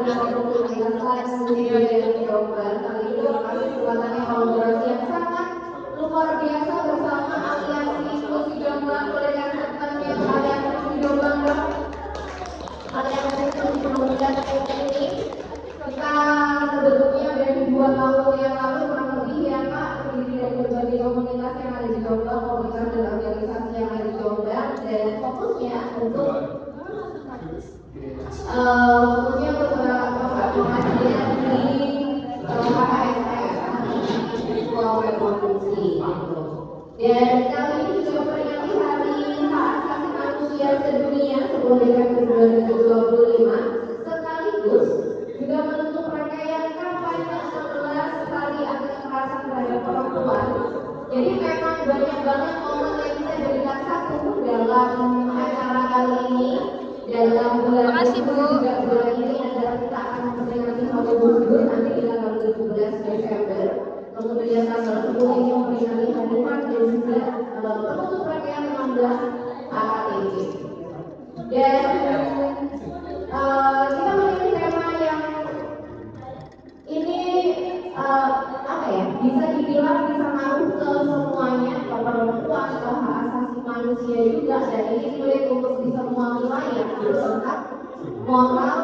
Komunitas Budaya Jombang kali ini masih kesempatannya kolaborasi yang sangat luar biasa bersama Aliansi Inklusi Jombang. Boleh kasih Aliansi Inklusi Jombang dong. Aliansi Inklusi Pemuda ini kita terbentuknya dari 2 tahun yang lalu kurang lebih ya Kak, terdiri dari berbagai komunitas yang ada di Jombang, komunitas dan organisasi yang ada di Jombang, dan fokusnya untuk pengkajian di HSS Pulau Revolusi. Dan kali ini juga memperingati Hari Hak Asasi Manusia Sedunia 10 Desember 2025, sekaligus juga menutup rangkaian kampanye 11 Hari Anti Kekerasan terhadap Perempuan. Jadi memang banyak banget momen yang bisa jadikan satu dalam acara kali ini. Dalam bulan juga bulan ini adalah kita akan memperingati Hari Gus Dur nanti di tanggal 17 Desember. Kemudian tanggal 10 ini memperingati Hari HAM dan juga penutup rangkaian 16 AKTB. Dan kita memilih tema yang ini apa ya, bisa dibilang bisa ngaruh ke semuanya, ke perempuan, ke hak asasi manusia juga, dan ini sulit untuk di semua wilayah tentang moral,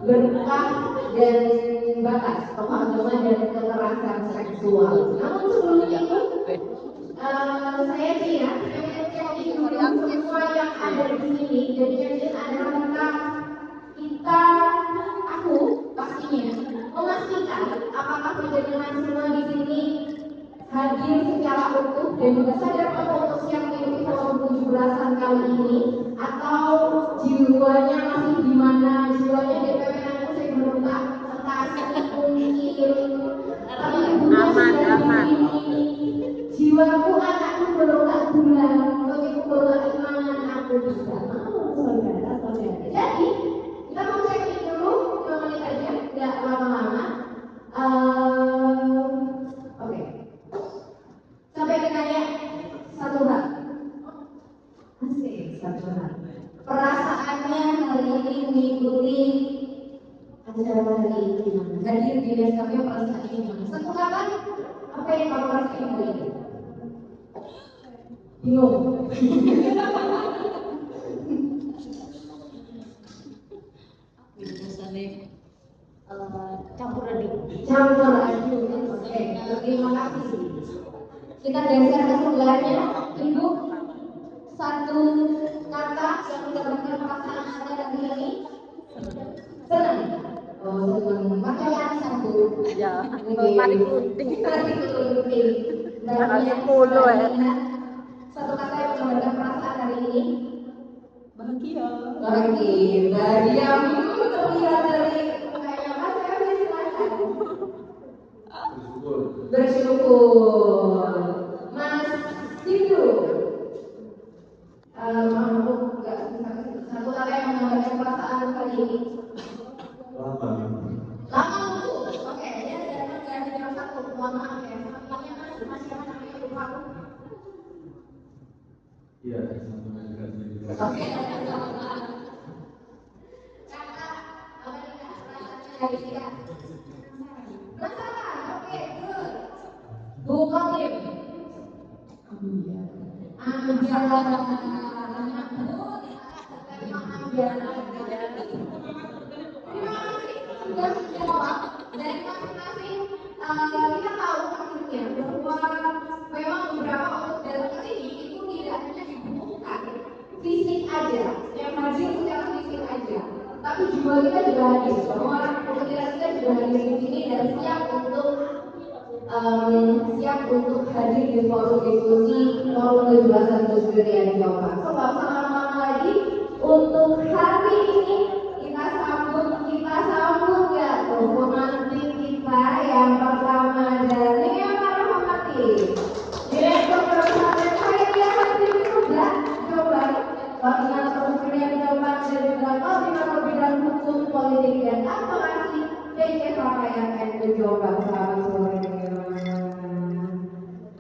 berkah, dan batas pemahaman dan kekerasan seksual. Namun sebelum itu saya sih ya semua yang ada di sini, jadi adalah aku pastinya memastikan apakah penjelasan semua di sini hadir secara utuh dan juga sadar untuk siap mengikuti forum 17-an kali ini, atau jiwanya masih di mana, jiwanya DPP aku saya belum entah mungkin aman jiwaku anakku belum tak bulan begitu belum iman aku bisa saudara. Jadi kita mau cek dulu 5 menit aja, nggak lama-lama. Oke. Sampai ditanya satu hal. Asik, satu hal. Perasaannya hari ini mengikuti acara hari ini gimana? Hadir di Nescafe perasaannya gimana? Satu kata, apa yang kamu rasain hari ini? Bingung. Campur aduk. Oke, terima kasih. Kita geser ke sebelahnya. Ibu, satu kata yang menggambarkan perasaan Anda hari ini. Senang. Oh, senang. Makanya satu. Ya, mari putih. Dari 10 ya. Satu kata yang menggambarkan perasaan hari ini. Bahagia. Bahagia. Terlihat dari mukanya Mas Erwin, silakan. Bersyukur. Mas Sindu. Mampu nggak satu kata yang menggambarkan perasaan hari ini. Lama. Oke, ya dari jam 1. Mohon maaf ya. Namanya Mas siapa namanya lupa aku. Iya, sama dengan Oke. Kata apa nih Kak? Perasaannya hari ini. Penasaran? Oke, good. Bu Kolim. Ambiar. Terima kasih sudah menjawab dari masing-masing. Kita tahu akhirnya bahwa memang beberapa untuk datang ke sini itu tidak hanya dibutuhkan fisik aja, yang hadir secara fisik aja, tapi jiwa kita juga hadir. Bahwa pemikiran kita juga hadir di sini dan siap untuk hadir di forum diskusi forum 17-an Gus Dur yang Jombang. So, nggak usah lama-lama lagi untuk hari ini kita sambut nggak tuh pengantin kita yang pertama dari yang Rahmati, Direktur Pesantren Khairiyah Hadir Jombang, Koordinator Kesenian Jombang dan juga Koordinator Bidang Hukum, Politik dan Advokasi PC Pakaian NU Jombang. Selamat sore.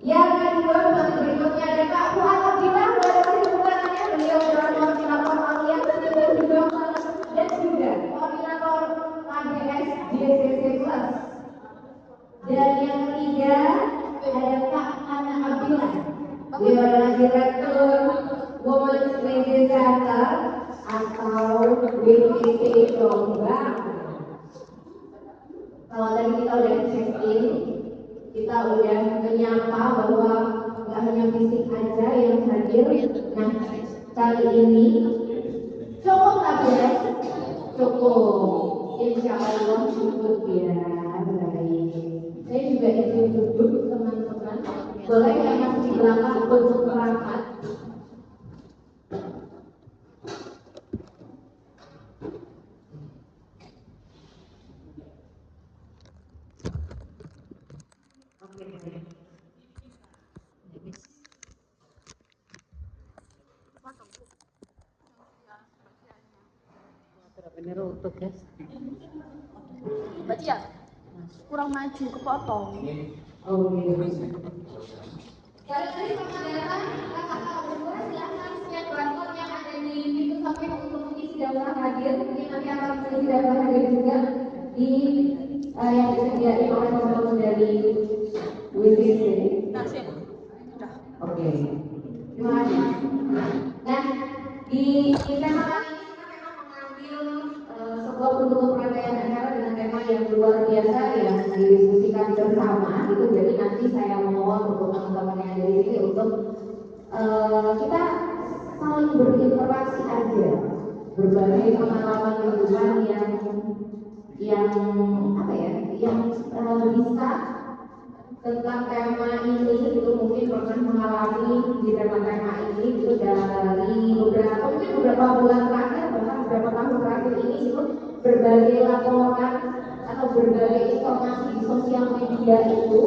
Yang kedua, berikutnya ada Kak Fuad Abdillah, beliau adalah koordinator aliansi dan juga koordinator adalah Direktur Women's Media Center atau WPC Jombang. Kalau tadi kita udah check-in, kita udah menyapa bahwa nggak hanya fisik aja yang hadir. Nah, kali ini cukup nggak ya? Cukup. Insya Allah cukup ya. Baik. Saya juga izin duduk teman-teman. Boleh yang masih di belakang untuk merapat. Ini runtuh guys. Baca ya? Kurang maju, kepotong. Oh iya. Kali-kali sama datang, kakak berdua silahkan scan barcode yang ada di pintu sampai untuk mengisi daftar hadir. Mungkin nanti akan mengisi daftar hadir juga di yang disediakan oleh teman-teman dari WCC. Oke. Terima kasih. Nah, di tema kali ini kita memang mengambil sebuah penutup rangkaian acara dengan tema yang luar biasa yang didiskusikan bersama gitu. Jadi nanti saya mohon untuk teman-teman yang ada di sini untuk kita saling berinteraksi aja, berbagai pengalaman kehidupan yang apa ya, yang bisa tentang tema ini itu mungkin pernah mengalami di tema ini itu dari beberapa bulan terakhir bahkan beberapa tahun terakhir ini itu berbagai laporan atau berbagai informasi di sosial media itu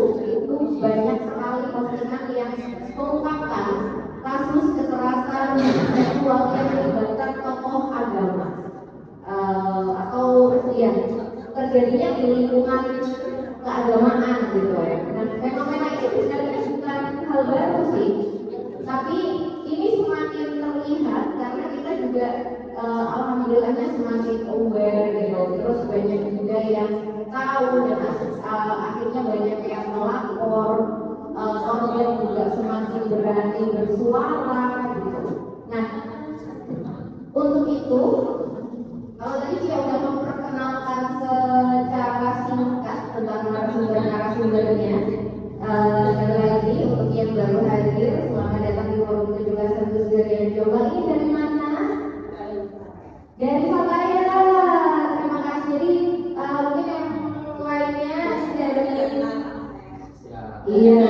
banyak sekali postingan yang mengungkapkan kasus kekerasan seksual yang melibatkan tokoh agama atau ya terjadinya di lingkungan keagamaan gitu ya. Nah, fenomena ini sebenarnya bukan hal baru sih, tapi ini semakin terlihat karena kita juga alhamdulillahnya semakin aware gitu. Terus banyak juga yang tahu dan akhirnya banyak yang melapor, kemudian juga semakin berani bersuara gitu. Nah, untuk itu kalau tadi saya sudah memperkenalkan secara singkat tentang narasumbernya, dan lagi untuk yang baru hadir, selamat datang di forum 17 Agustus dari Jawa. Ini dari mana? Dari Salaya. Terima kasih. Jadi mungkin yang lainnya dari iya,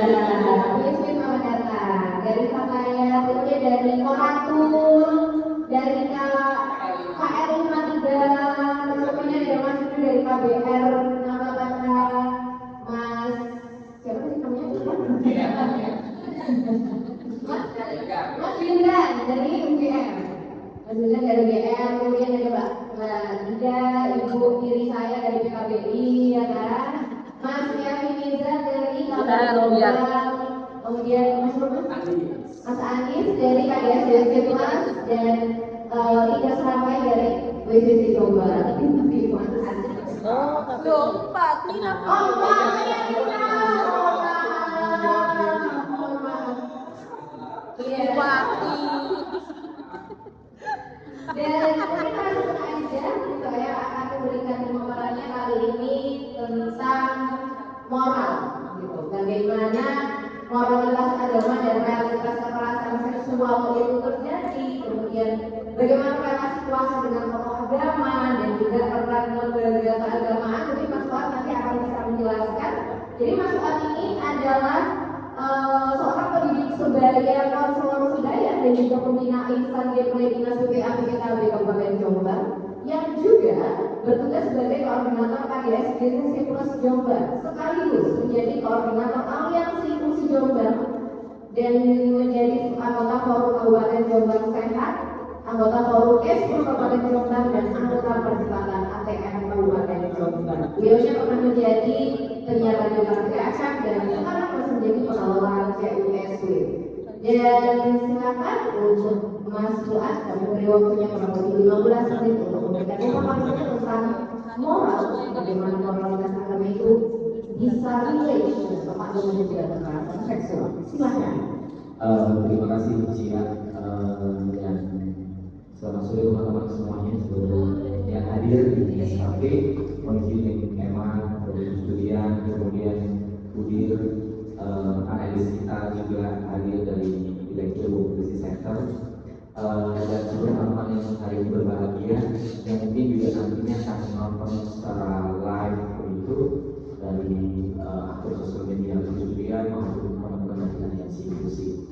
selamat datang dari Salaya, kemudian dari Koratul, dari KRI 53, kemudian ada Mas itu dari KBR, nama Bapak Mas siapa sih namanya? Mas Yundan dari UGM. Mas Yundan dari UGM, kemudian ada Mbak Ida, Ibu tiri saya dari PKBI, ya kan? Mas Yafi Miza dari KBR, kemudian Mas Anis dari KDSDC Plus dan Tiga Seramai dari WCC Jombang. Empat, Nina. Dan kita langsung aja saya akan memberikan pemaparannya kali ini tentang moral gitu. Bagaimana moralitas agama dan realitas kekerasan seksual itu terjadi, kemudian bagaimana relasi kuasa dengan tokoh agama dan juga peran lembaga keagamaan. Jadi Mas Fuad nanti akan bisa menjelaskan. Jadi Mas Fuad ini adalah seorang pendidik sebaya, konselor sebaya dan juga pembina insan GPD Dinas PPA PKB Kabupaten Jombang yang juga bertugas sebagai koordinator KDS DTC Plus Jombang sekaligus menjadi koordinator Aliansi Inklusi Jombang dan menjadi anggota Forum Kabupaten Jombang Sehat, anggota Forum Kespro Kabupaten Jombang dan anggota Percepatan ATM Kabupaten Jombang. Beliaunya pernah menjadi penyiar radio KPAC dan sekarang masih menjadi pengelola CUSW. Dan silakan untuk Mas Fuad, kami beri waktunya kurang lebih 15 menit untuk memberikan informasi tentang moral, bagaimana moralitas agama itu bisa relate tepat dengan juga kekerasan seksual. Silakan. Terima kasih Cia dan selamat sore teman-teman semuanya yang hadir di SKP, Konjil Emma, Julian, kemudian Budir, analis kita juga hadir dari Direktur Policy Center, dan juga teman-teman yang hari ini berbahagia yang mungkin juga nantinya akan menonton secara live begitu dari akun sosial media Julian maupun teman-teman dari aliansi inklusi.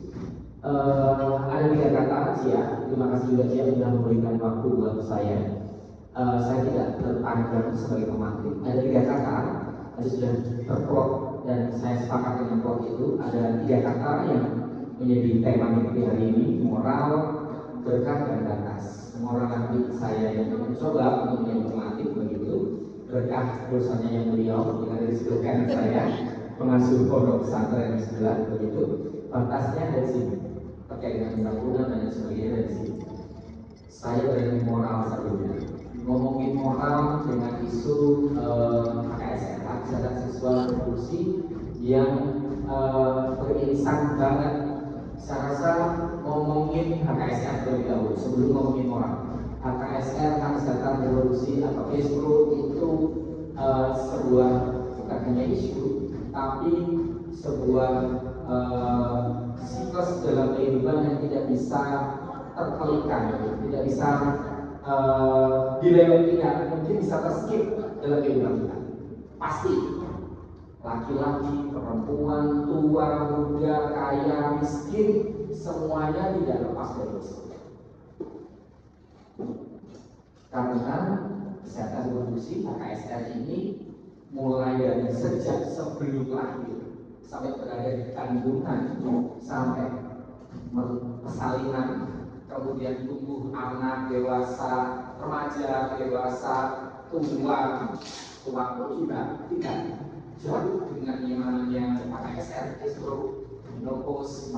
Ada 3 kata Cia, terima kasih juga Cia sudah memberikan waktu buat saya. Saya tidak terpanjang sebagai pemateri. Ada 3 kata, tadi sudah terplot dan saya sepakat dengan plot itu. Ada 3 kata yang menjadi tema mimpi hari ini: moral, berkah, dan batas. Moral nanti saya yang mencoba untuk menjadi pemateri begitu. Berkah dosanya yang beliau yang ada di sebelah kanan saya, pengasuh pondok pesantren di sebelah begitu. Batasnya dari sini terkait dengan undang-undang dan sebagainya dari sini. Saya berani moral saja. Ngomongin moral dengan isu HKSR, hak kesehatan seksual reproduksi yang beririsan banget. Saya rasa ngomongin HKSR terlebih dahulu sebelum ngomongin moral. HKSR, hak kesehatan reproduksi atau KESPRO itu sebuah bukan hanya isu, tapi sebuah siklus dalam kehidupan yang tidak bisa terkelihkan, tidak bisa dilewatkan, mungkin bisa terskip dalam kehidupan kita. Pasti laki-laki, perempuan, tua, muda, kaya, miskin, semuanya tidak lepas dari itu. Karena kesehatan reproduksi HKSR ini mulai dari sejak sebelum lahir sampai berada di kandungan sampai persalinan, kemudian tumbuh anak, dewasa, remaja, dewasa, tua pun juga tidak jauh dengan yang namanya HKSR, menopause,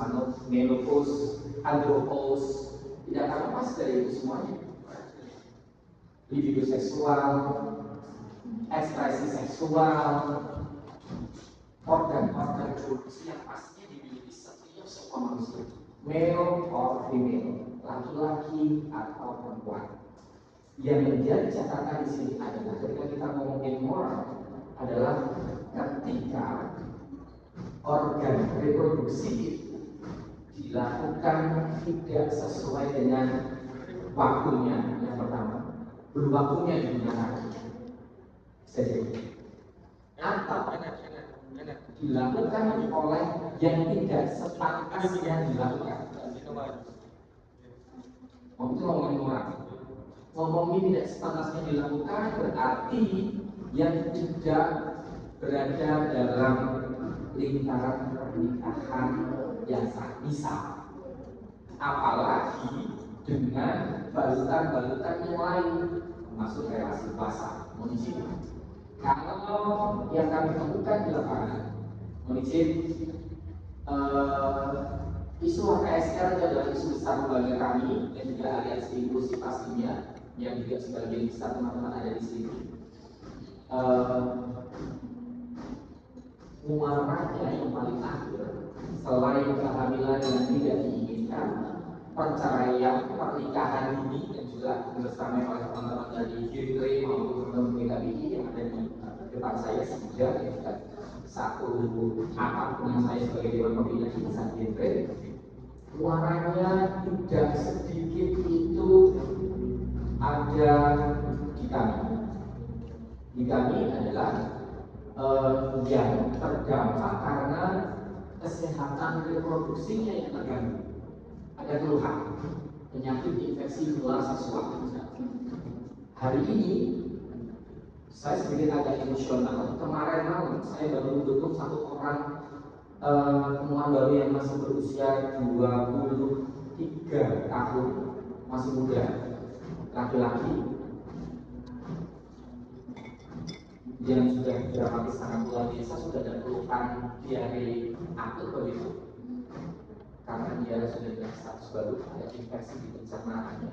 andropause, tidak akan lepas dari itu semuanya. Libido seksual, ekspresi seksual, organ-organ reproduksi yang pastinya dimiliki setiap semua manusia, male or female, laki-laki atau perempuan. Yang menjadi catatan di sini adalah ketika kita ngomongin moral adalah ketika organ reproduksi itu dilakukan tidak sesuai dengan waktunya. Yang pertama, belum waktunya digunakan. Atau dilakukan oleh yang tidak sepantasnya dilakukan. Ngomongin moral, ngomongin tidak sepantasnya dilakukan berarti yang tidak berada dalam lingkaran pernikahan yang sah bisa, apalagi dengan balutan-balutan yang lain, termasuk relasi basah, monisip. Kalau yang kami temukan di lapangan, monisip, isu HKSR itu adalah isu besar keluarga kami dan juga aliansi inklusi pastinya, yang juga sebagian besar teman-teman ada di sini. Muaranya yang paling akhir, selain kehamilan yang tidak diinginkan, perceraian, pernikahan ini, dan juga bersama oleh teman-teman dari Genre maupun teman-teman PKBI yang ada di depan saya juga, yang juga satu akar dengan saya sebagai Dewan Pembina Insan Genre. Muaranya tidak sedikit itu ada di kami. Di kami adalah yang terdampak karena kesehatan reproduksinya yang terganggu. Ada keluhan penyakit infeksi menular seksual. Hari ini saya sedikit agak emosional. Kemarin malam saya baru mendukung satu orang temuan baru yang masih berusia 23 tahun, masih muda, laki-laki, yang sudah beberapa sangat luar biasa, sudah ada keluhan diare akut begitu, karena dia sudah dengan status baru, ada infeksi di pencernaannya.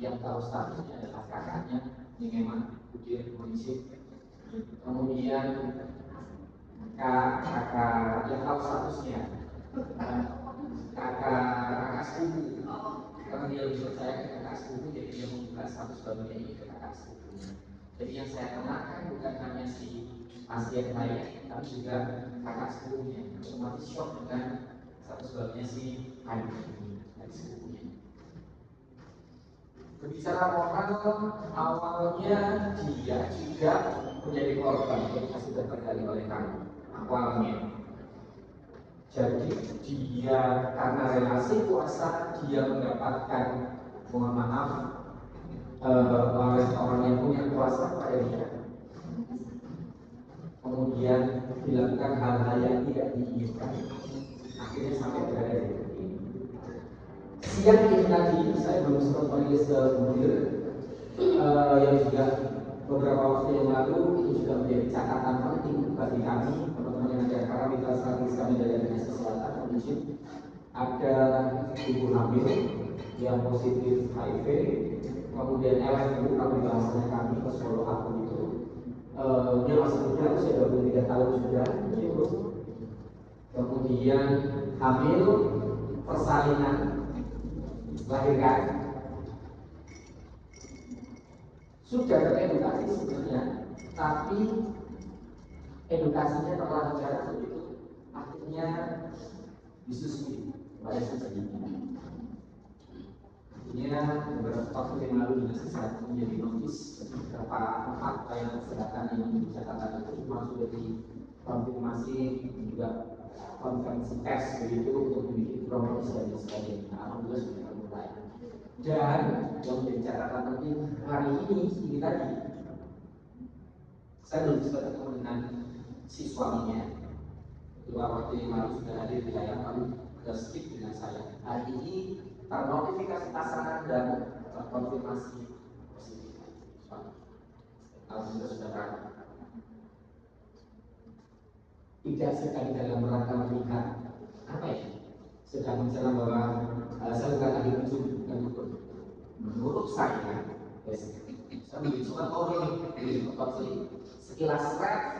Yang tahu statusnya adalah kakaknya, Ngeman Budir Monisip. Kemudian kakak yang tahu statusnya kakak sepupu. Karena dia lebih percaya ke kakak sepupu, jadi dia membuka status barunya ini ke kakak sepupunya. Jadi yang saya kenakan bukan hanya si pasien saya, tapi juga kakak sepupunya. Otomatis shock dengan status barunya si adik ini, adik sepupunya. Berbicara moral, awalnya dia juga menjadi korban, jadi sudah terjadi oleh kami awalnya. Jadi dia karena relasi kuasa dia mendapatkan, mohon maaf, oleh orang yang punya kuasa pada dia. Kemudian dilakukan hal-hal yang tidak diinginkan, akhirnya sampai berada di titik ini. Siang ini tadi saya belum sempat menulis ke mudir yang juga beberapa waktu yang lalu itu juga menjadi catatan penting bagi kami teman-teman yang ada karena mitra strategis kami dari dinas kesehatan kondisi ada ibu hamil yang positif HIV, kemudian LFU kalau bahasanya kami ke follow up itu dia masih muda usia 23 tahun sudah itu, kemudian hamil persalinan lahirkan sudah teredukasi sebenarnya, tapi edukasinya terlalu jarang begitu, akhirnya disusui oleh seseorang. Akhirnya beberapa waktu yang lalu dinas kesehatan menjadi notis beberapa fakta yang kesehatan yang dicatatkan itu memang sudah dikonfirmasi juga konferensi pers begitu untuk dibikin promosi dan sebagainya. Alhamdulillah sudah mulai. Dan yang menjadi catatan penting hari ini tadi saya belum sempat ketemu dengan si suaminya. Dua waktu yang lalu sudah hadir di layar lalu skip dengan saya. Hari ini ternotifikasi pasangan dan terkonfirmasi positif. Alhamdulillah sudah berada. Tidak sekali dalam rangka melihat apa ya, sedang menjelang bahwa saya bukan ahli ujung dan hukum. Menurut saya menjadi suka orang ini sekilas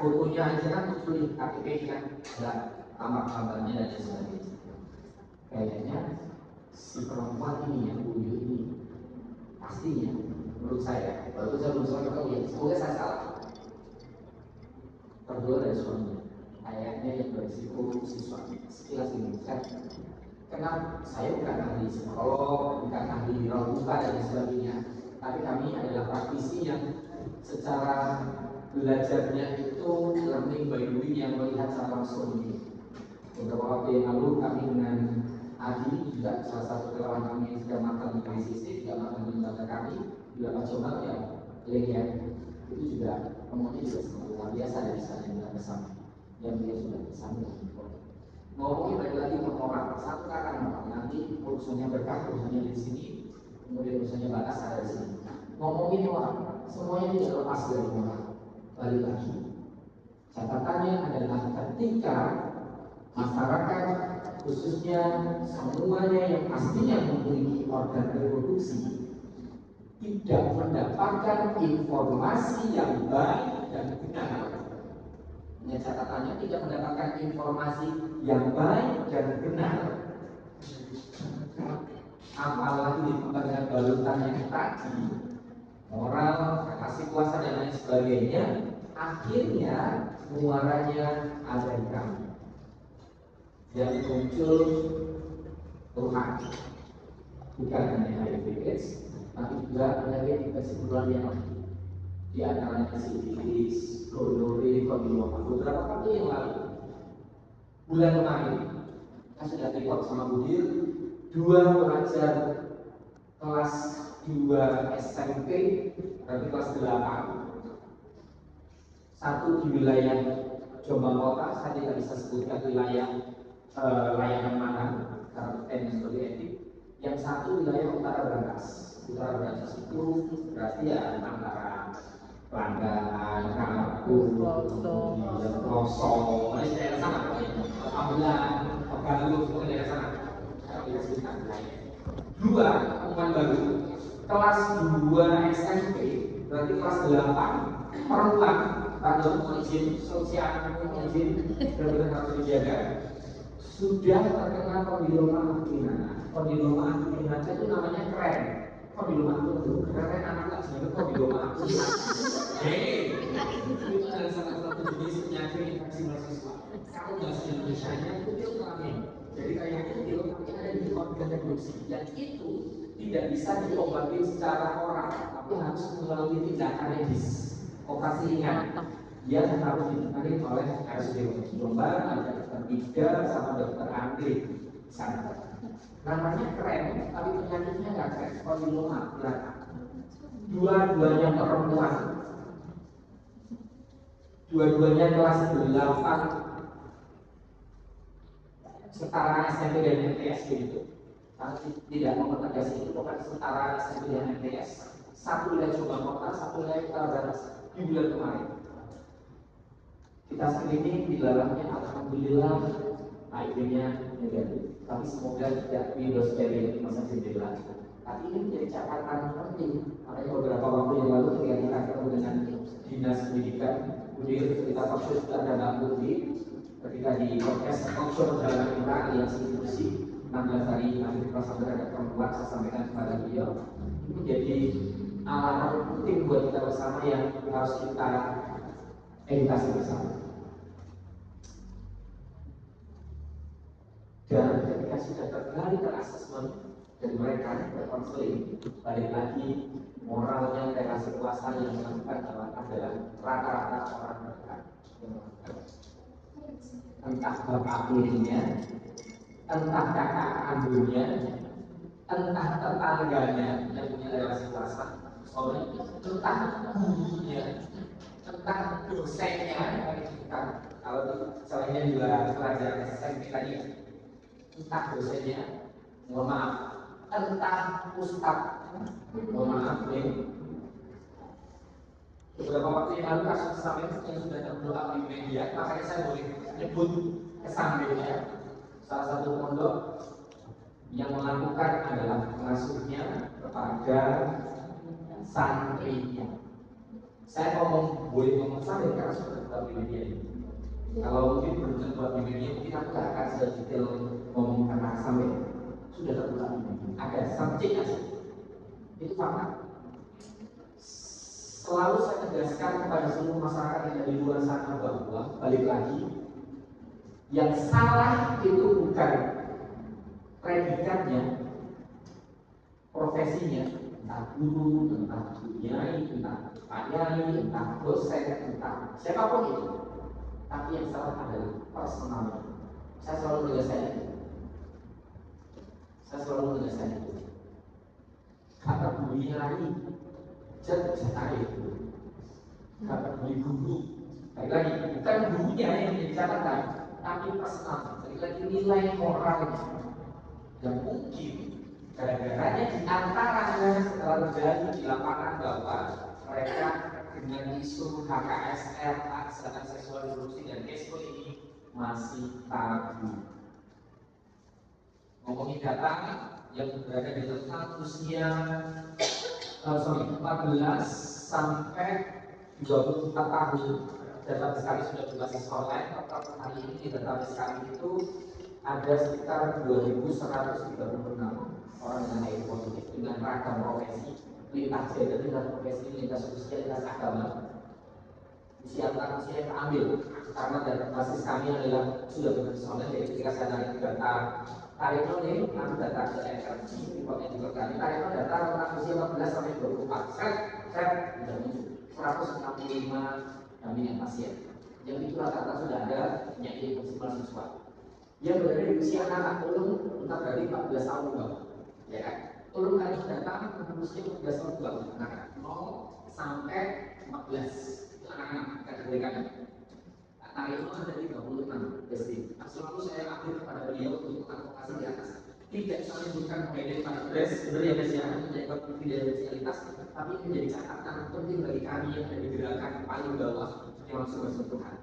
fotonya aja kan muncul di KTP kan ada tambah-tambahnya dan sebagainya. Kayaknya si perempuan ini yang buyut ini pastinya menurut saya, walaupun saya belum sempat tahu ya, semoga saya salah. Kedua dari suaminya, kayaknya yang berisiko si suami. Sekilas ini kan, karena saya bukan ahli psikolog, bukan ahli neurologi dan sebagainya, tapi kami adalah praktisi yang secara belajarnya itu learning by doing yang melihat secara langsung ini. Beberapa waktu yang lalu kami dengan Adi juga salah satu relawan kami yang sudah makan di KCC, juga makan di lembaga kami, juga Pak Jomal yang lainnya itu juga ngomongnya juga sangat luar biasa dari sana yang bersama, yang dia sudah bersama. Ngomongnya balik lagi ke orang, satu kata orang nanti urusannya berkah, urusannya di sini, kemudian urusannya batas ada di sini. Ngomongin orang, semuanya tidak lepas dari orang. Balik lagi, catatannya adalah ketika masyarakat khususnya semuanya yang pastinya memiliki organ reproduksi tidak mendapatkan informasi yang baik dan benar. Catatannya tidak mendapatkan informasi yang baik dan benar, apalagi ditambah dengan balutan yang tadi moral, kasih kuasa dan lain sebagainya, akhirnya muaranya ada di kami. Yang muncul Tuhan bukan hanya HIV/AIDS, tapi juga penyakit infeksi menular yang lain. Di antaranya sifilis, gonorrea, kondiloma. Beberapa kali yang lalu, bulan kemarin, saya sudah report sama Budir, 2 pelajar kelas 2 SMP, berarti kelas 8. Satu di wilayah Jombang Kota, saya tidak bisa sebutkan wilayah layanan mana karena teknis sebagai etik. Yang satu wilayah Utara Brantas. Utara Brantas itu berarti ya antara Pelanggan, Kampung, kemudian Pelosok, di daerah sana, Ambulan, Pegaluh, semua daerah sana. Saya tidak sebutkan wilayah. 2 pengumuman baru, kelas 2 SMP, berarti kelas 8, perempuan, tanggung izin sosial, izin benar-benar harus dijaga. sudah terkena kondiloma acuminata. Kondiloma acuminata itu namanya keren. Kondiloma acuminata keren, anak tak sebenarnya kondiloma acuminata. Itu adalah salah satu jenis penyakit infeksi mahasiswa. Kalau bahasa Indonesia-nya kutil kelamin. Jadi kayak kutil tapi ada di organ reproduksi. Dan itu tidak bisa diobati secara oral, tapi harus melalui tindakan medis, operasi ringan. Dia harus ditangani oleh RSUD Jombang, ada dokter Tiga sama dokter Andri sana. Namanya keren, tapi penyakitnya nggak keren. Kondiloma acuminata. Dua-duanya perempuan. Dua-duanya kelas 8 setara SMP dan MTS begitu. Karena tidak mempertegas itu, bukan setara SMP dan MTS. Satu wilayah Jombang Kota, satu wilayah Utara Barat di bulan kemarin. Kita screening di dalamnya alhamdulillah HIV-nya negatif. Tapi semoga tidak virus dari masa jendela. Tapi ini menjadi catatan penting. Makanya beberapa waktu yang lalu ketika kita ketemu dengan dinas pendidikan, kemudian kita talkshow juga ada Mbak Putri. Ketika di podcast talkshow jalan kita aliansi institusi 16 hari aktivitas terhadap perempuan, saya sampaikan kepada beliau ini menjadi alarm penting buat kita bersama yang harus kita edukasi bersama. Dan ketika sudah tergali terasesmen dari mereka berkonseling, balik lagi moralnya relasi kuasa yang melakukan adalah rata-rata orang mereka. Entah bapak tirinya, entah kakak kandungnya, entah tetangganya yang punya relasi kuasa, entah gurunya, entah dosennya. Kalau misalnya juga pelajaran SMP tadi, entah dosennya, mohon maaf, entah ustaz, mohon maaf nih. Beberapa waktu yang lalu kasus sampai yang sudah terbuka di media, makanya saya boleh nyebut kesampingnya. Salah satu pondok yang melakukan adalah pengasuhnya kepada santrinya. Saya boleh ngomong sampai karena sudah terbuka di media ini. Kalau mungkin belum terbuka di media, mungkin aku tidak akan sedetail ngomong karena sampai sudah terbuka di media. Ada subjek aja. Itu fakta. Selalu saya tegaskan kepada seluruh masyarakat yang ada di luar sana bahwa balik lagi, yang salah itu bukan predikatnya, profesinya, entah guru, entah kiai, entah pak yai, entah dosen, entah siapapun itu. Tapi yang salah adalah personalnya. Saya selalu menegaskan itu. Kata Bu Yai, jangan cari itu. Kata Bu Guru, lagi bukan gurunya yang menjadi catatan, tapi personal. Lagi nilai moralnya. Dan mungkin gara-garanya di antaranya setelah terjadi di lapangan bahwa mereka dengan isu HKSR, hak kesehatan seksual reproduksi dan kesko ini masih tabu. Ngomongin data yang berada di rentang usia 14 sampai 24 tahun, database kami sudah berbasis online. Total hari ini di database kami itu ada sekitar 2.136 orang dengan HIV positif dengan ragam profesi, lintas gender, lintas profesi, lintas usia, lintas agama. Usia antar usia yang terambil karena database kami adalah sudah berbasis online. Jadi ketika saya tarik nih, nanti data ke NRG, reportnya juga kami tarik data rentang usia 14 sampai 24. Saya sudah muncul 165 dampingan pasien. Yang itu rata-rata sudah ada penyakit infeksi mahasiswa. Yang berada di usia anak ulung entah dari 14 tahun ke bawah, ya kan? Ulung harus datang dengan usia 14 tahun ke bawah, nah, 0 sampai 14 itu anak-anak kategori kami. Nah, itu ada 36 testing. Selalu saya update kepada beliau untuk advokasi di atas. Tidak saya menyebutkan pembedaan pada press, sebenarnya ada siaran menjaga konfidensialitas, tapi ini menjadi catatan penting bagi kami yang ada di gerakan paling bawah yang langsung bersentuhan.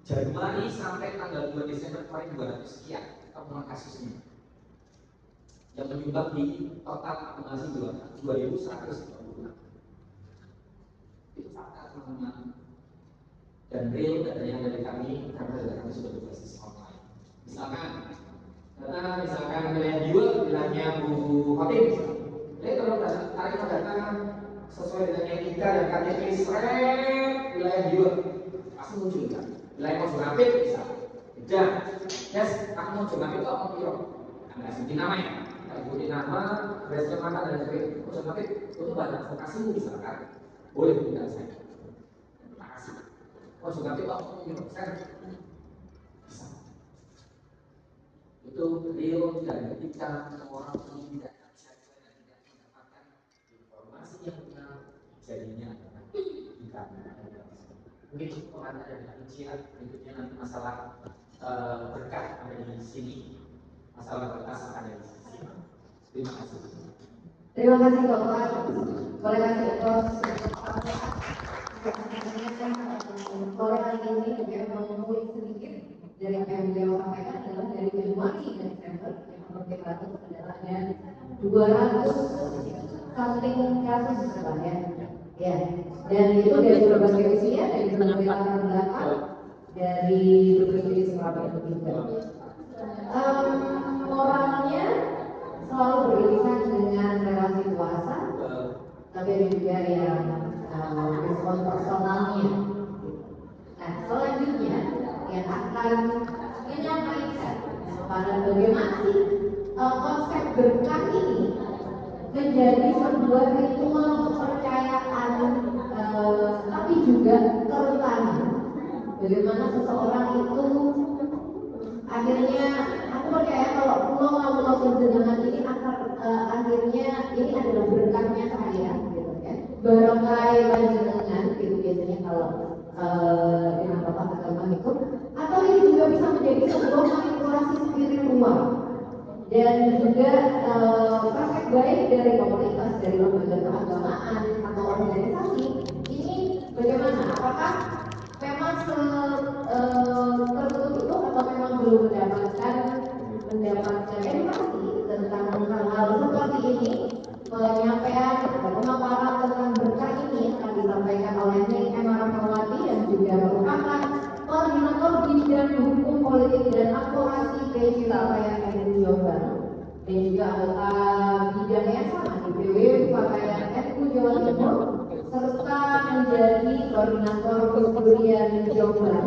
Januari sampai tanggal 2 Desember kemarin 200 sekian temuan kasusnya, yang menyumbang di total akumulasi 2.136. Itu fakta teman-teman. dan real datanya dari kami karena kami sudah berbasis online. Misalkan wilayah viewer bilangnya Bu Khotim, jadi kalau tarik data sesuai dengan yang ika dan KTP seret wilayah viewer pasti muncul kan. Wilayah Monjonapit bisa, beda. Yes, aku Monjonapit itu apa kira? Anda sebut namanya, ibu nama, resep mana dan sebagainya. Monjonapit itu banyak vokasimu misalkan, boleh tinggal saya. Terima kasih. Monjonapit itu apa kira? Saya bisa. Itu real dan ketika orang tidak bisa dan tidak mendapatkan informasi yang benar, jadinya tidak. Mungkin cukup ada rincian berikutnya nanti masalah berkah ada di sini, masalah berkas ada di sini. Terima kasih. Terima kasih Bapak. Boleh kasih sore hari ini juga mengulik sedikit dari apa yang beliau sampaikan adalah dari Januari dan Desember yang seperti kasus adalah ada 200 something kasus ya. Ya, dan itu dari berbagai usia, dari berbagai latar belakang, dari berbagai Surabaya juga. Moralnya selalu beririsan dengan relasi kuasa, tapi ada juga yang respon personalnya. Nah, selanjutnya yang akan menyampaikan pada bagaimana sih konsep berkah ini menjadi sebuah ritual kepercayaan, tapi juga terutama bagaimana seseorang itu akhirnya aku percaya kalau pulau Penjenengan ini akhirnya ini adalah berkahnya saya, gitu kan? Barangkali Penjenengan gitu biasanya kalau dengan bapak agama itu, atau ini juga bisa menjadi sebuah manipulasi spiritual. Dan juga praktek baik dari komunitas, dari lembaga keagamaan atau organisasi ini bagaimana? Apakah memang tertutup itu atau memang belum mendapatkan edukasi tentang hal-hal seperti ini? Penyampaian atau pemaparan tentang berkah ini akan disampaikan oleh Nik Rahmawati yang juga merupakan koordinator bidang hukum politik dan advokasi PJ Surabaya NU Jawa Barat dan juga anggota bidang yang sama di PW Pakaian NU Jawa Timur serta menjadi koordinator kebudayaan Jawa Barat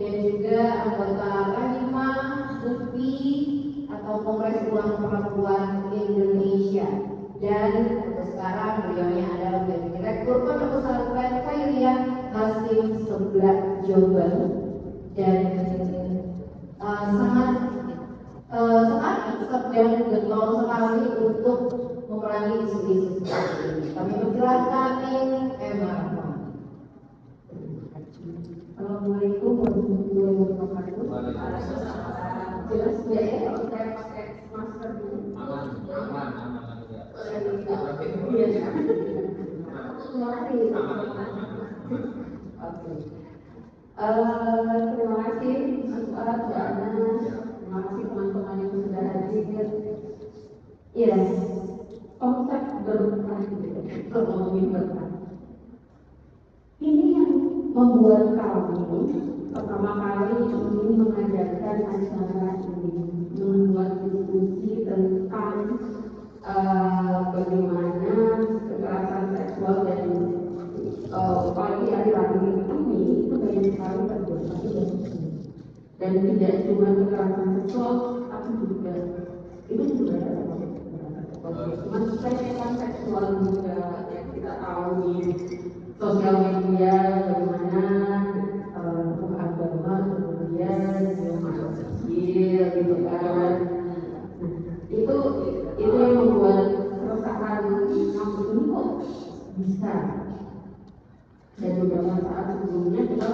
dan juga anggota Rahima UPI atau Kongres Ulang Perempuan Indonesia. Dan untuk sekarang beliaunya adalah Direktur Pondok Pesantren Khairiyah Hasim Seblak Jawa Barat dan sangat sedang getol sekali untuk memerangi isu-isu seperti ini. Kami persilakan Emma. Assalamualaikum warahmatullahi wabarakatuh. Jelas ya, kalau saya pakai masker dulu. Aman. Terima kasih Mas Fuad, Mbak Anas, terima kasih teman-teman yang sudah hadir. Yes, konsep berkah, ngomongin berkah. Ini yang membuat kami pertama kali ingin mengajarkan acara ini, membuat diskusi tentang bagaimana kekerasan seksual dan apalagi akhir-akhir ini itu banyak sekali terjadi dan tidak cuma kekerasan seksual tapi juga itu juga ada pelecehan seksual juga yang kita tahu di sosial media bagaimana agama kemudian yang masuk kecil gitu kan. Itu yang membuat keresahan kampus ini kok bisa. Dan beberapa saat sebelumnya kita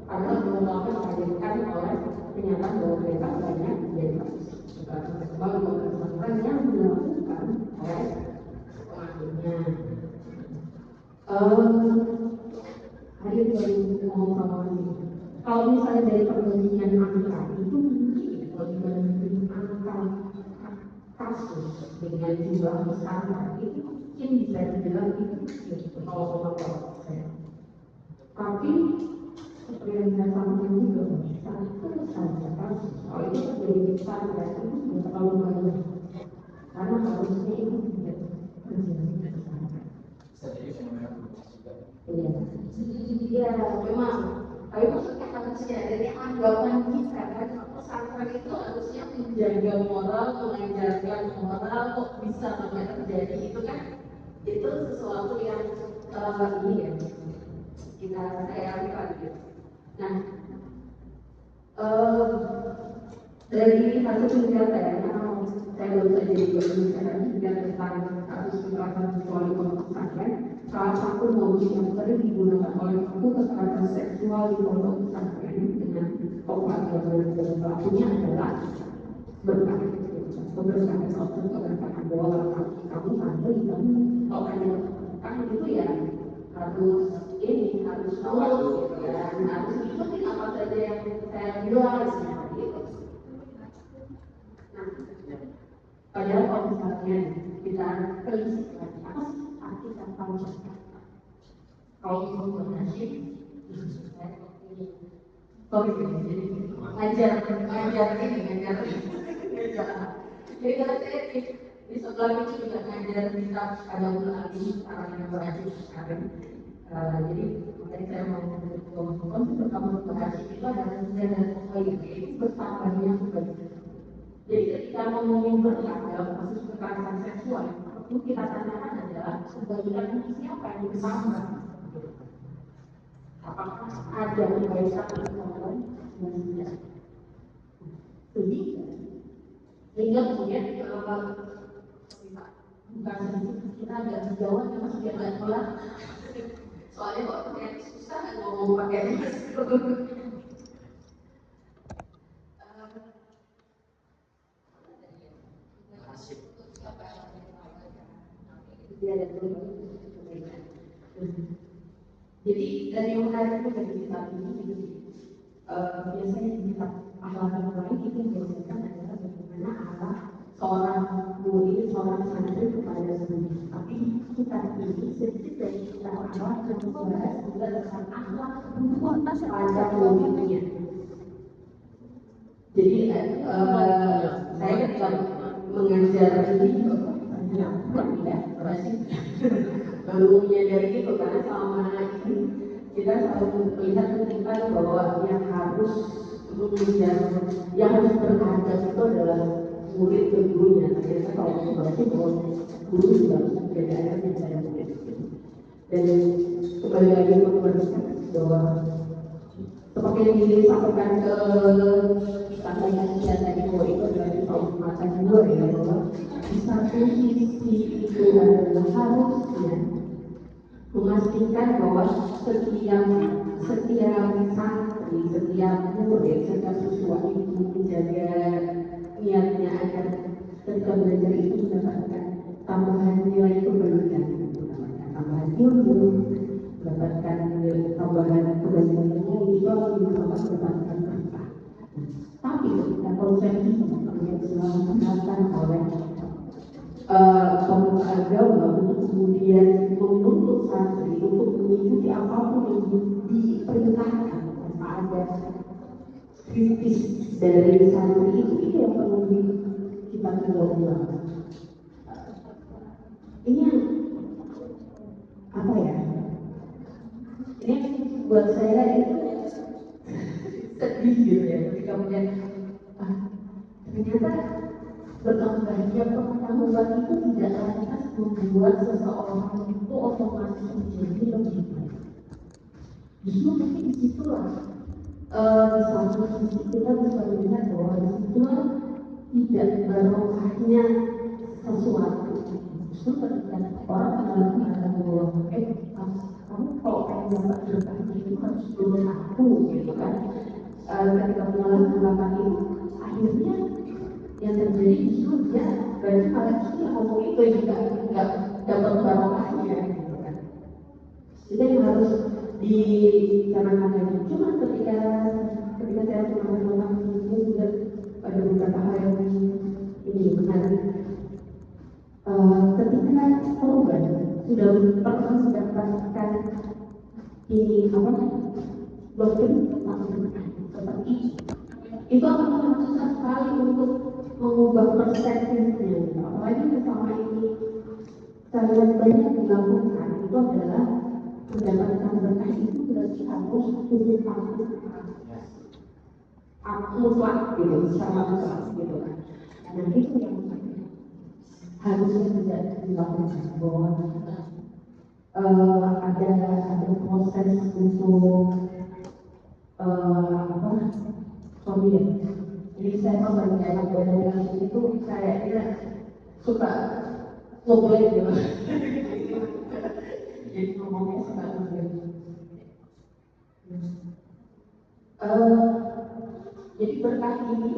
adalah mengungkapkan hadirkan oleh kenyataan bahwa mereka banyak jadi kekerasan seksual atau kekerasan yang dilakukan oleh pelakunya. Hari ini ngomong sama ini. Kalau misalnya dari perbandingan angka itu mungkin kalau dibandingkan angka kasus dengan jumlah tersangka itu mungkin bisa dibilang itu 0,0%. Tapi prioritas sama juga satu saja kasus kalau itu terjadi besar ya itu sudah terlalu banyak karena harusnya itu tidak terjadi iya iya memang tapi maksudnya harusnya dari anggapan kita kan pesantren itu harusnya menjaga moral mengajarkan moral kok bisa sampai terjadi itu kan itu sesuatu yang ini ya kita sayangkan gitu. Nah, dari hasil penelitian saya baru saja berbicara juga tentang kasus kekerasan seksual di pondok pesantren. Salah satu modus yang sering digunakan oleh pelaku kekerasan seksual di pondok pesantren dengan pelakunya pelakunya adalah berkata mengatakan bahwa kamu pandai kamu kalau ada kan itu ya harus ini harus nurut ya harus ikutin apa saja yang saya bilang gitu. Nah, padahal kalau misalnya kita telisik apa sih arti kata ucapan kalau itu berhasil ngajar jadi kalau saya di sebelah itu juga ngajar kita ada ulama orang yang berhasil sekarang. Jadi tadi saya mau ngomong pertama berhasil itu adalah dan itu bertambahnya kebaikan. Jadi ketika ngomongin berkah dalam kasus kekerasan seksual itu kita tanyakan adalah kebaikan siapa yang bertambah? Apakah ada kebaikan orang yang tidak? Sehingga kemudian bukan kita agak jauh masih agak tolak soalnya kok kayak susah ngomong pakai jadi dari yang menarik itu dari kitab ini biasanya di kitab akhlak yang lain itu biasanya adalah bagaimana akhlak seorang murid, seorang santri kepada sendiri. Tapi kita ini sedikit dari kita akhlak yang membahas juga tentang akhlak pada muridnya. Jadi saya ketika mengajar ini baru menyadari itu karena selama ini kita selalu melihat tentang bahwa yang harus berharga itu adalah murid ke gurunya. Ternyata kalau berarti bahwa guru juga harus berbeda dengan saya murid. Dan kembali lagi memperhatikan bahwa seperti yang disampaikan ke sampaikan tadi bahwa itu adalah keselamatan dua ya bahwa di satu sisi itu adalah harusnya memastikan bahwa setiap santri, setiap murid, setiap siswa itu menjaga niatnya agar ketika belajar itu mendapatkan tambahan nilai kebaikan, mendapatkan tambahan ilmu, mendapatkan tambahan kebaikan itu mendapatkan berkah. Tapi ketika konsep ini yang dilakukan oleh pemuka agama untuk kemudian menuntut santri untuk mengikuti apapun yang diperintahkan tanpa ada kritis dari santri itu yang perlu kita ulang. Ini yang apa ya? Ini buat saya itu sedih gitu ya ketika kemudian ternyata bertambahnya pengetahuan itu tidak lantas membuat seseorang itu otomatis menjadi lebih baik. Justru mungkin disitulah di satu sisi kita bisa melihat bahwa disitulah tidak barokahnya sesuatu. Justru ketika orang mengatakan bahwa kamu kalau pengen dapat berkah itu harus turun aku gitu kan. Ketika melakukan itu akhirnya yang terjadi justru dia berarti malah justru ngomong itu juga nggak dapat barokahnya gitu kan. Itu yang harus dicanangkan lagi. Cuma ketika saya menonton ini juga ada beberapa hal yang ini menarik. Ketika korban sudah pernah mendapatkan ini doktrin tentang berkah seperti itu akan sangat susah sekali untuk mengubah perspektifnya. Apalagi selama ini saya lihat banyak dilakukan itu adalah mendapatkan berkah itu berarti harus turut patuh mutlak gitu, secara mutlak gitu kan. Nah itu yang harusnya tidak dilakukan bahwa ada proses untuk sorry ya. Jadi saya kalau banyak banyak itu kayaknya suka ngobrol gitu. Jadi ngomongnya suka ngobrol. Jadi berkah ini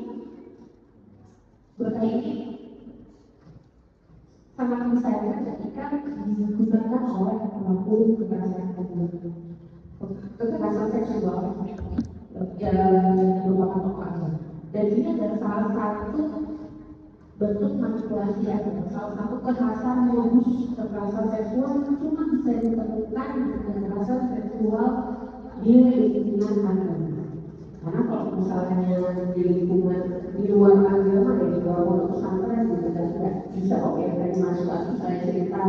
sangat besar ketika digunakan oleh pelaku kekerasan seksual yang merupakan tokoh. Dan ini adalah salah satu bentuk manipulasi atau salah satu kekerasan modus kekerasan seksual yang cuma bisa ditemukan dengan kekerasan seksual di lingkungan agama. Karena kalau misalnya di lingkungan di luar agama ya di luar pondok pesantren gitu kan tidak bisa oke tadi masuk lagi saya cerita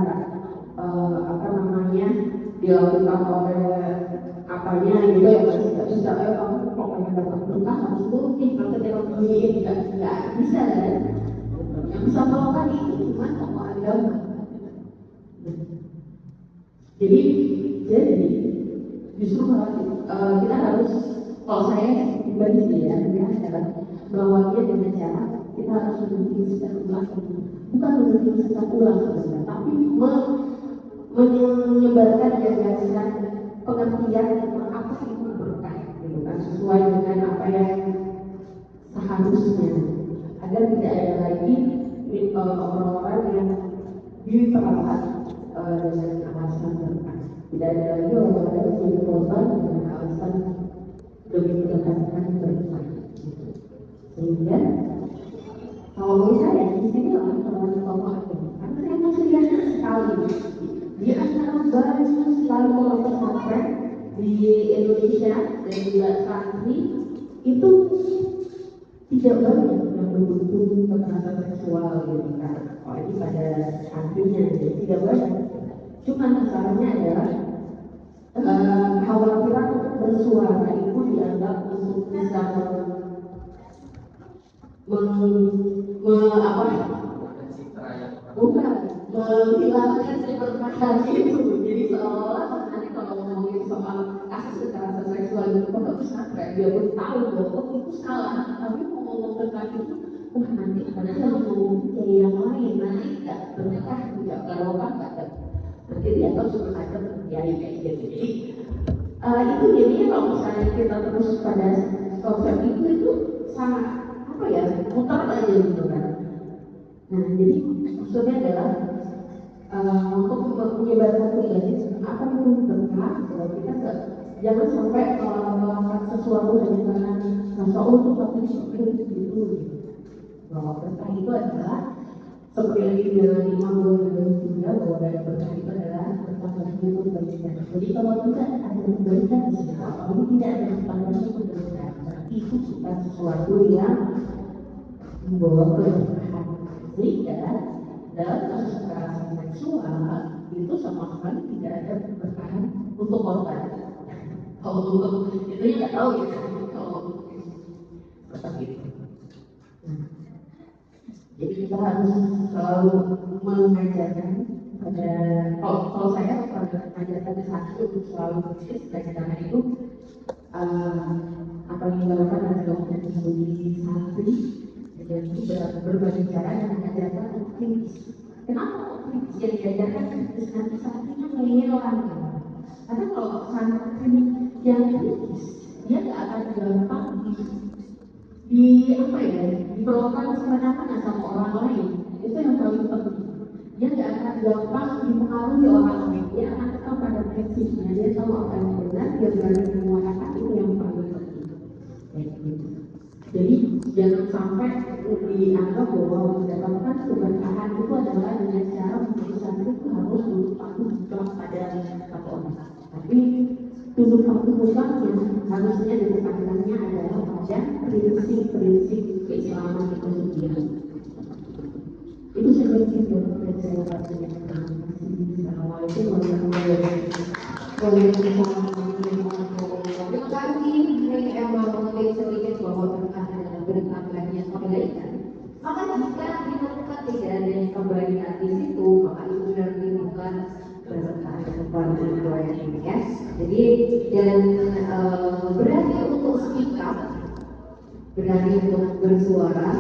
dilakukan oleh apanya gitu ya masih tidak bisa kamu pokoknya dapat berkah harus turutin nanti dia begini tidak bisa kan yang bisa melakukan itu cuma tokoh agama. Jadi justru kita harus kalau saya pribadi ya adalah bahwa dia dengan cara kita harus menunjukkan secara ulang bukan menunjukkan secara ulang sebenarnya tapi menyebarkan gagasan pengertian tentang apa itu berkah gitu kan sesuai dengan apa yang seharusnya agar tidak ada lagi orang-orang yang diperlakukan dengan alasan berkah. Tidak ada lagi orang-orang yang menjadi korban dengan alasan demi mendapatkan berkah. Sehingga kalau menurut saya di sini orang tokoh agama, karena saya masih lihat sekali di antara banyak sekali orang pesantren di Indonesia dan juga santri itu tidak banyak yang mendukung kekerasan seksual gitu kan, apalagi pada santrinya tidak banyak. Cuma masalahnya adalah kekhawatiran untuk bersuara itu dianggap untuk bisa menghilangkan keberkahan itu. Jadi seolah nanti kalau ngomongin soal kasus kekerasan seksual itu pondok pesantren dia pun tahu bahwa itu salah, tapi mau ngomong tentang itu nanti yang ngomong kayak yang lain nanti tidak berkah tidak barokah tidak nanti dia tahu suruh saja terjadi kayak gitu. Jadi itu jadinya kalau misalnya kita terus pada konsep itu sangat apa ya mutar aja gitu kan. Nah jadi maksudnya adalah untuk menyebarkan pribadi apa itu berkah kalau kita jangan sampai melakukan sesuatu hanya karena rasa untuk tapi gitu bahwa berkah itu adalah seperti yang dibilang Imam Ghazali juga bahwa dari berkah itu adalah bertambah hidup kebaikan. Jadi kalau tidak ada kebaikan di sini, kalau tidak ada bertambah kebaikan, berarti itu bukan sesuatu yang membawa keberkahan. Sehingga dalam kasus kekerasan seksual itu sama sekali tidak ada keberkahan untuk korban. Kalau untuk itu ya nggak tahu ya kalau seperti itu. Jadi kita harus selalu mengajarkan pada kalau saya mengajarkan saksi untuk selalu bersih karena itu apa yang dilakukan adalah menjadi santri dan itu berbagai cara yang mengajarkan untuk kritis. Kenapa kritis yang diajarkan kritis nanti santrinya mengelak? Karena kalau santri yang kritis dia nggak akan gampang diperlakukan semena-mena sama orang lain. Itu yang paling penting. Dia tidak akan gampang dipengaruhi orang lain. Dia akan tetap pada prinsipnya. Dia tahu apa yang benar. Dia berani menguatakan itu yang paling penting. Jadi jangan sampai dianggap bahwa mendapatkan keberkahan itu adalah dengan cara menjadi santri itu harus patuh mutlak pada satu orang. Tapi tunduk patuh mutlaknya harus adalah pada prinsip-prinsip keislaman itu sendiri. Itu saja sih yang saya sampaikan. Assalamualaikum warahmatullahi wabarakatuh. Terima kasih Neng Emma mengutip sedikit bahwa berkah adalah berkah banyak kebaikan. Maka jika ditemukan tidak ada kebaikan di situ, maka itu berarti bukan berkah kepada ya. Jadi dan berani untuk speak up, berani untuk bersuara.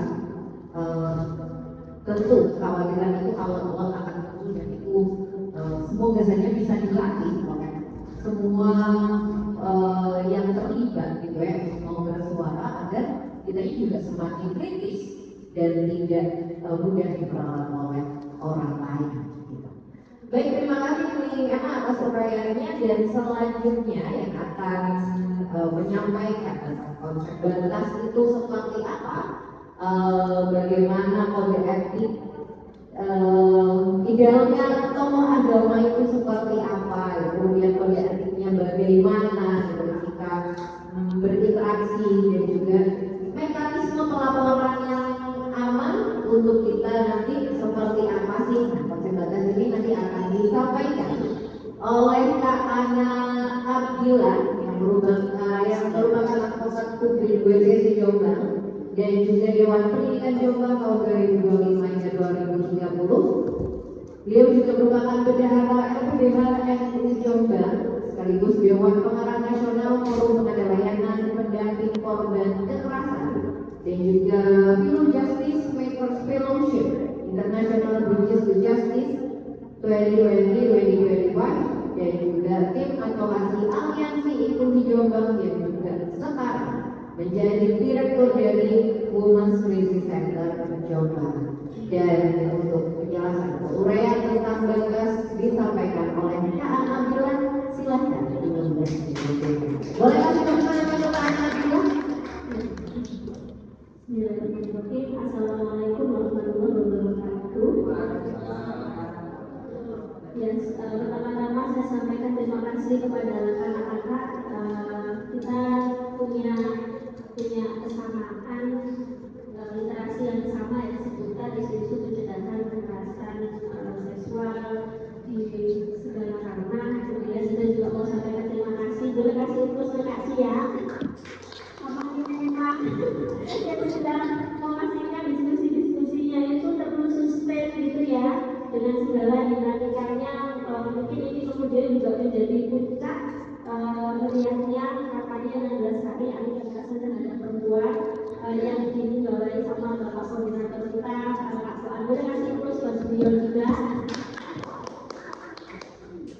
Tentu kekhawatiran itu awal-awal akan muncul dan itu semoga saja bisa dilatih oleh semua yang terlibat gitu ya, mau bersuara agar kita ini juga semakin kritis dan tidak mudah diperalat oleh orang lain. Gitu. Baik, terima kasih Ning Emma atas uraiannya dan selanjutnya yang akan menyampaikan konsep batas itu seperti apa, bagaimana kode etik idealnya tokoh agama itu seperti apa, kemudian kode etiknya bagaimana ketika berinteraksi dan juga mekanisme pelaporan yang aman untuk kita nanti seperti apa sih. Nah, konsep batas ini nanti akan disampaikan oleh Kak Ana Abdillah yang merupakan advokat publik WCC Jombang dan juga Dewan Pendidikan Jombang tahun 2025 hingga 2030. Beliau juga merupakan bendahara LPDH MUI Jombang sekaligus Dewan Pengarah Nasional Forum Pengadaan Layanan Pendamping Korban Kekerasan dan juga Philo Justice Makers Fellowship International Bridges to Justice 2020-2021 dan juga tim advokasi Aliansi Inklusi Jombang yang juga sekarang menjadi direktur dari Women's Crisis Center Jombang. Dan untuk penjelasan uraian tentang batas disampaikan oleh Kak Ana Abdillah. Silahkan. Boleh kasih tepuk tangan untuk Kak Ana Abdillah? Bismillahirrahmanirrahim. Assalamualaikum warahmatullahi wabarakatuh. Yang pertama-tama saya sampaikan terima kasih kepada kakak-kakak. Kita punya kesamaan literasi yang sama ya, seputar isu-isu pencegahan kekerasan seksual di segala ranah. Kemudian saya juga mau sampaikan terima kasih ya memang yang sudah memastikan diskusi-diskusinya itu terus sustain gitu ya, dengan segala dinamikanya. Mungkin ini kemudian juga menjadi puncak meriahnya kampanye 16 hari anti kekerasan terhadap perempuan yang dibawahi sama Bapak Koordinator kita, Pak Soan. Boleh kasih terus Mas Beliau juga.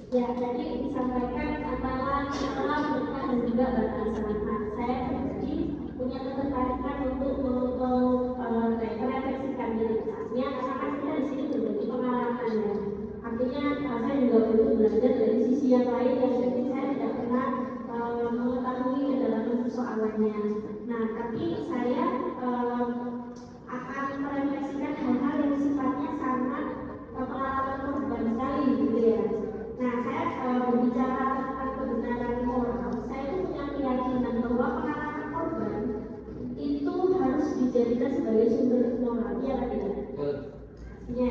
Ya, jadi disampaikan antara berkah dan juga batasan. Nah, saya pribadi punya ketertarikan untuk merefleksikan diri saya, karena kan kita di sini berbagi pengalaman ya. Artinya saya juga butuh belajar dari sisi yang lain yang mungkin saya tidak pernah mengetahui kedalaman persoalannya. Nah, tapi saya akan merefleksikan hal-hal yang sifatnya sangat pengalaman korban sekali gitu ya. Nah, saya berbicara tentang kebenaran moral, saya itu punya keyakinan bahwa pengalaman korban itu harus dijadikan sebagai sumber moral, ya kan tidak? Ya.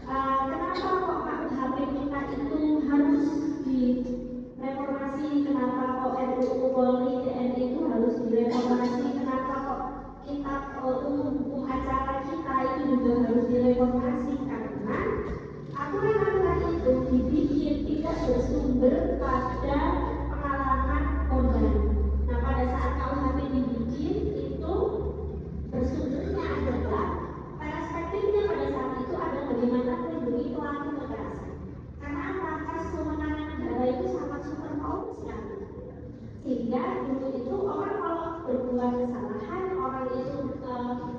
Nah, kenapa kok KUHP kita itu harus direformasi? Kenapa kok RUU Polri TNI itu harus direformasi? Kenapa kok kitab hukum acara kita itu juga harus direformasi? Karena aturan-aturan itu dibikin tidak bersumber pada pengalaman korban. Nah, pada saat KUHP dibikin itu bersumbernya adalah perspektifnya pada saat itu adalah bagaimana melindungi pelaku kekerasan. Karena atas kewenangan negara itu sangat super power sekali. Sehingga dulu itu orang kalau berbuat kesalahan, orang itu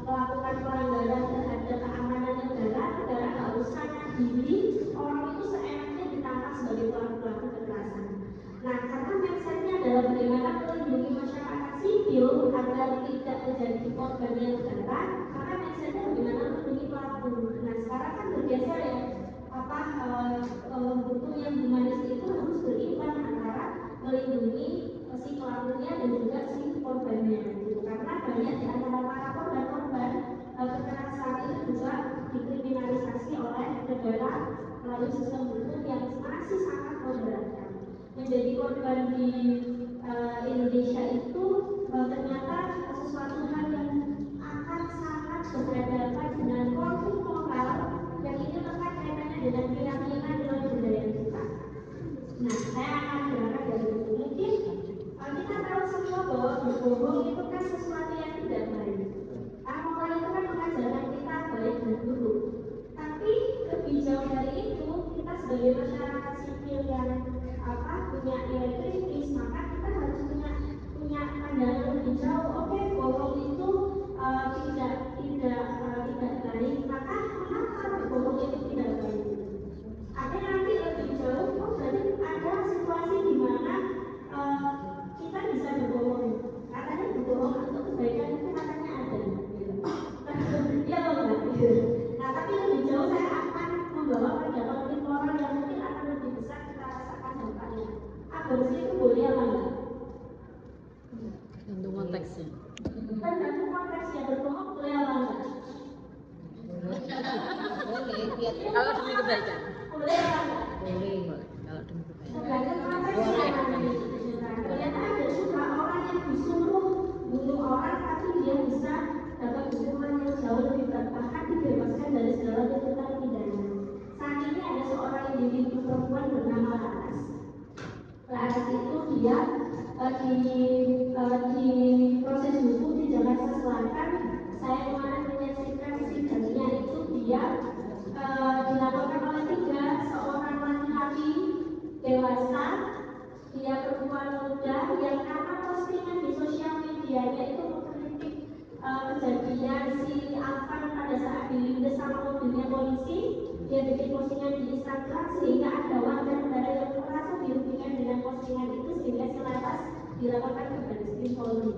melakukan pelanggaran terhadap keamanan negara nggak usah diri, orang itu seenaknya ditangkap sebagai pelaku kekerasan. Nah, karena mindsetnya adalah bagaimana melindungi masyarakat sipil agar tidak menjadi korbannya negara, maka mindsetnya bagaimana melindungi pelaku. Nah, sekarang kan bergeser ya, hukum yang humanis itu harus berimbang antara melindungi si pelakunya dan juga si korban korbannya gitu. Karena banyak di antara para korban kekerasan itu juga dikriminalisasi oleh negara melalui sistem hukum yang masih sangat memberatkan. Menjadi korban di Indonesia itu ternyata sesuatu hal yang akan sangat berhadapan dengan konflik moral yang ini lekat kaitannya dengan keyakinan dan budaya kita. Nah, saya akan berangkat dari itu. Mungkin kita tahu semua bahwa berbohong itu kan sesuatu yang tidak baik. Moral itu kan mengajarkan kita baik dan buruk. Tapi lebih jauh dari itu, kita sebagai masyarakat sipil yang punya nilai kritis, maka kita harus punya pandangan lebih jauh. Oke, bohong itu tidak baik. Maka mengapa berbohong itu tidak baik? Artinya nanti lebih jauh, berarti ada situasi di mana kita bisa berbohong. Katanya berbohong untuk kebaikan itu katanya ada. Iya loh, nah tapi lebih jauh saya akan membawa pada konflik moral yang mungkin akan lebih besar kita rasakan dampaknya. Aborsi itu boleh apa enggak? Tergantung konteksnya. Tergantung konteksnya, berbohong boleh apa enggak? Boleh, kalau demi kebaikan. Boleh apa enggak? Boleh, kalau demi kebaikan. Tergantung konteksnya. Ternyata ada juga orang yang disuruh bunuh orang tapi dia bisa dapat hukuman yang jauh lebih berat, bahkan dibebaskan dari segala tuntutan pidana. Saat ini ada seorang individu perempuan bernama Laras. Laras itu dia di proses hukum di Jakarta Selatan. Saya kemarin menyaksikan sidangnya itu dia dilaporkan oleh 3 seorang laki-laki dewasa, dia perempuan muda yang karena postingan di sosial medianya itu mengkritik kejadian si Alvan pada saat dilindas sama mobilnya polisi. Dia bikin postingan di Instagram sehingga ada warga negara yang merasa dirugikan dengan postingan itu sehingga selepas dilaporkan ke Baris Krim Polri.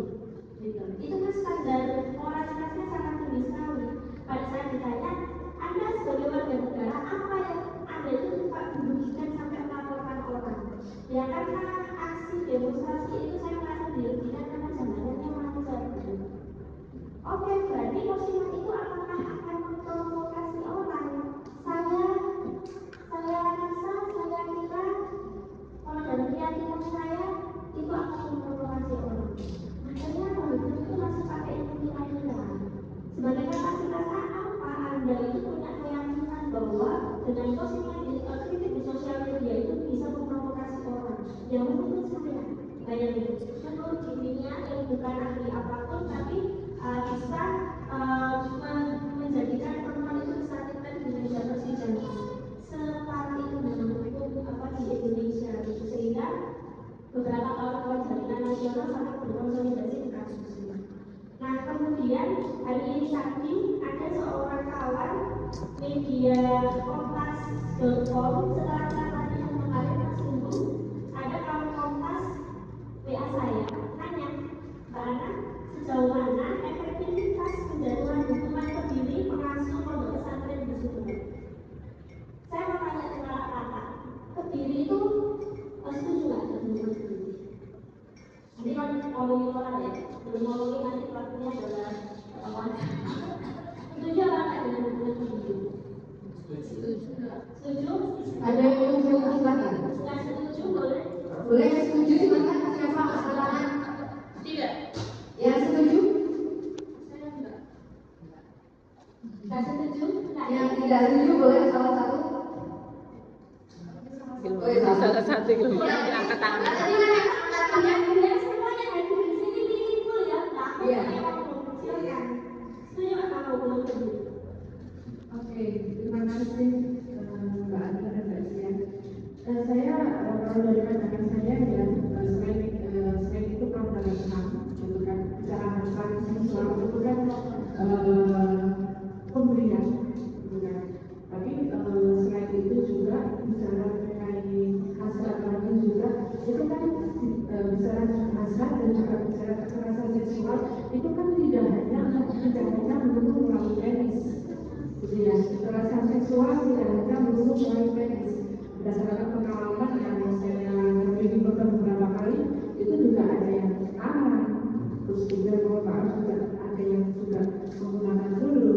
Gitu. Itu kan standar moralitasnya sangat tinggi sekali. Pada saat ditanya, Anda sebagai warga negara apa yang Anda itu dirugikan sampai melaporkan orang? Ya karena aksi demonstrasi itu saya merasa dirugikan karena jalanannya lancar. Oke, berarti postingan itu apakah akan memprovokasi orang? Saya rasa, saya kira kalau dalam keyakinan saya itu akan memprovokasi orang. Makanya kalau itu masih pakai istilah-istilah. Sebagai kapasitas apa Anda itu punya keyakinan bahwa dengan postingan kritik di sosial media itu bisa memprovokasi orang? Yang menurut saya, bayangin, menurut dirinya yang bukan ahli apapun tapi bisa menjadikan perempuan itu disakitkan di meja persidangan. Separah itu dengan hukum di Indonesia gitu. Sehingga beberapa kawan-kawan jaringan nasional sangat berkonsolidasi di kasus ini. Nah kemudian hari ini tadi ada seorang kawan media Kompas.com setelah latihan kemarin Mas Tunggu, ada kawan Kompas WA saya tanya, Mbak Ana, sejauh mana efektivitas penjatuhan hukuman kebiri pengasuh pondok pesantren di Sumeneb? Saya mau tanya ke kakak, kebiri itu setuju nggak dengan hukuman kebiri? Nanti kan ngomongin orang ya, belum ngomongin nanti pelakunya adalah kawan. Setuju apa nggak dengan hukuman kebiri? Setuju? Ada yang mau silakan. Nggak setuju boleh? Boleh yang setuju silakan. Siapa angkat tangan? Tidak. Yang setuju? Saya enggak. Nggak setuju? Yang tidak setuju boleh salah satu. Salah satu yang angkat tangan. Tadi kan yang angkat tangan. Ya semuanya hadir di sini itu ya. Takut Iya. yang mengkecilkan. Setuju nggak sama hukuman kebiri? Oke, terima kasih Mbak Anta dan Mbak Sia. Saya kalau dari pandangan saya ya selain itu pelanggaran HAM, gitu kan, kejahatan seksual itu kan pemberian, gitu kan. Tapi selain itu juga bicara terkait hasrat lagi juga itu kan bicara hasrat dan juga bicara kekerasan seksual itu kan tidak hanya melulu melalui penis. Ya, kekerasan seksual tidak hanya melulu melalui penis. Berdasarkan pengalaman yang saya terjadi beberapa kali, itu juga ada yang tangan, terus kemudian mohon maaf juga ada yang juga menggunakan dulu,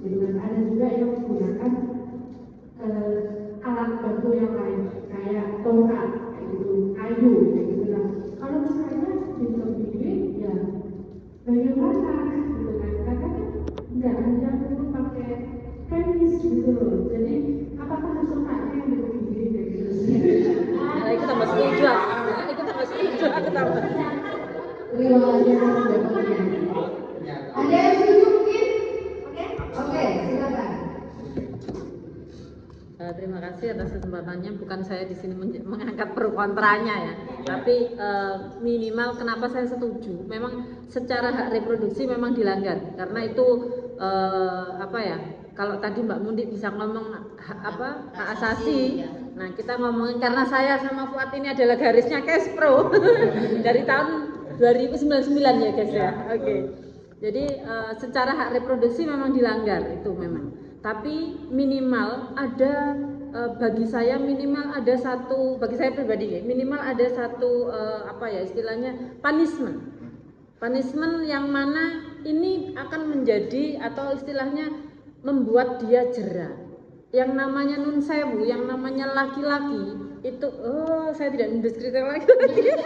gitu kan. Ada juga yang menggunakan alat bantu yang lain kayak tongkat, kayak gitu, kayu, kayak gitu lah. Kalau misalnya bisa bikin, ya bagaimana, gitu kan? Karena kan nggak hanya perlu pakai tenis gitu loh. Jadi apakah harus otaknya yang bikin kayak gitu sih? Nah, itu tambah setuju. Itu tambah setuju. Aku tambah. Terima kasih atas jawabannya. Ada yang setuju mungkin? Oke, silakan. Terima kasih atas kesempatannya. Bukan saya di sini mengangkat pro kontranya ya, tapi minimal kenapa saya setuju. Memang secara hak reproduksi memang dilanggar karena itu apa ya? Kalau tadi Mbak Mundi bisa ngomong hak asasi, nah kita ngomongin karena saya sama Fuad ini adalah garisnya Kespro dari tahun 2099 ya guys ya. Oke. Jadi secara hak reproduksi memang dilanggar itu memang. Tapi minimal ada bagi saya minimal ada satu, bagi saya pribadi ya, minimal ada satu apa ya istilahnya punishment yang mana ini akan menjadi atau istilahnya membuat dia jera. Yang namanya nun sewu, yang namanya laki-laki itu, saya tidak mendeskripsikan laki-laki.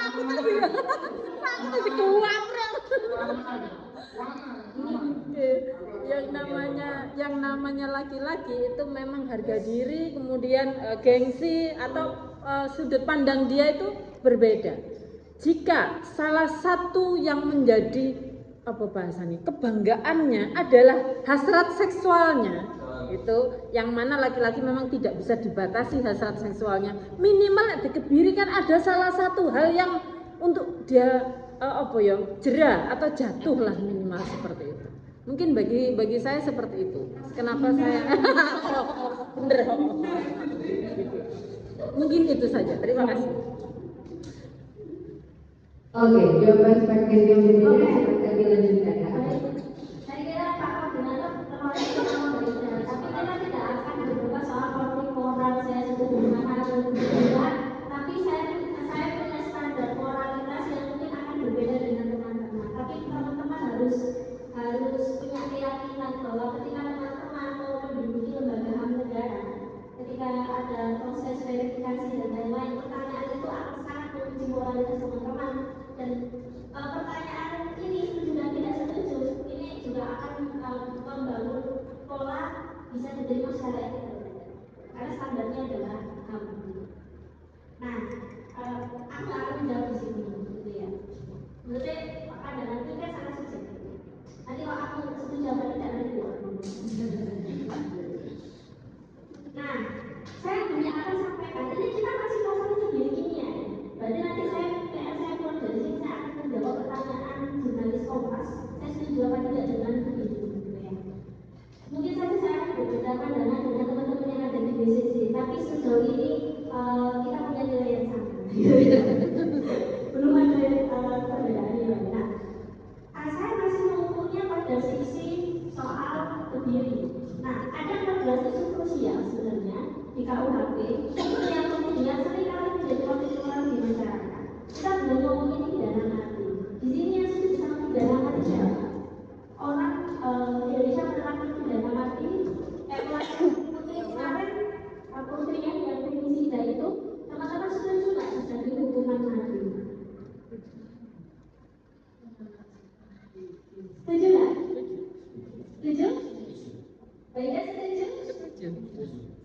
Aku tadi ya, aku tadi kuat. Yang namanya laki-laki itu memang harga diri, kemudian gengsi atau sudut pandang dia itu berbeda. Jika salah satu yang menjadi apa bahasanya kebanggaannya adalah hasrat seksualnya, itu yang mana laki-laki memang tidak bisa dibatasi hasrat seksualnya, minimal dikebiri kan ada salah satu hal yang untuk dia apa ya jera atau jatuh lah minimal seperti itu. Mungkin bagi saya seperti itu. Kenapa saya bener mungkin itu saja. Terima kasih. Oke, jawaban perspektif yang berbeda akan dilanjutkan ya. Saya kira Pak Koordinator terlalu berbeda, tapi kita tidak akan berdebat soal konflik moral saya setuju dengan atau tidak. Tapi saya punya standar moralitas yang mungkin akan berbeda dengan teman-teman. Tapi teman-teman harus punya keyakinan bahwa ketika teman-teman mau menduduki lembaga HAM negara, ketika ada proses verifikasi dan lain-lain, pertanyaan itu akan sangat menguji moralitas teman-teman. Dan pertanyaan ini setuju dan tidak setuju ini juga akan membangun pola bisa diterima secara etik karena standarnya adalah HAM. Nah, aku nggak akan menjawab di sini, gitu ya. Menurutnya pandangan ini kan sangat subjektif. Nanti kalau aku setuju apa tidak nanti nah, saya hanya akan sampaikan. Jadi kita masih masalahnya gini-gini ya. Berarti nanti saya keluar dari sini saya akan menjawab pertanyaan jurnalis Kompas. Saya setuju apa tidak dengan begitu, gitu ya. Mungkin saja saya akan berbeda pandangan dengan teman-teman yang ada di BCC, tapi sejauh ini kita punya nilai yang sama. Belum ada perbedaan nilai. Nah, saya masih mengukurnya pada sisi soal kebiri. Nah, ada 14 isu krusial sebenarnya di KUHP yang kemudian seringkali menjadi konflik di masyarakat. Kita belum ngomongin pidana mati. Di sini yang setuju sama pidana mati siapa? Orang Indonesia menerapkan pidana mati. Putri kemarin putri yang feminisida itu teman-teman setuju nggak bisa dihukuman mati? Setuju nggak? Setuju? Baiknya setuju?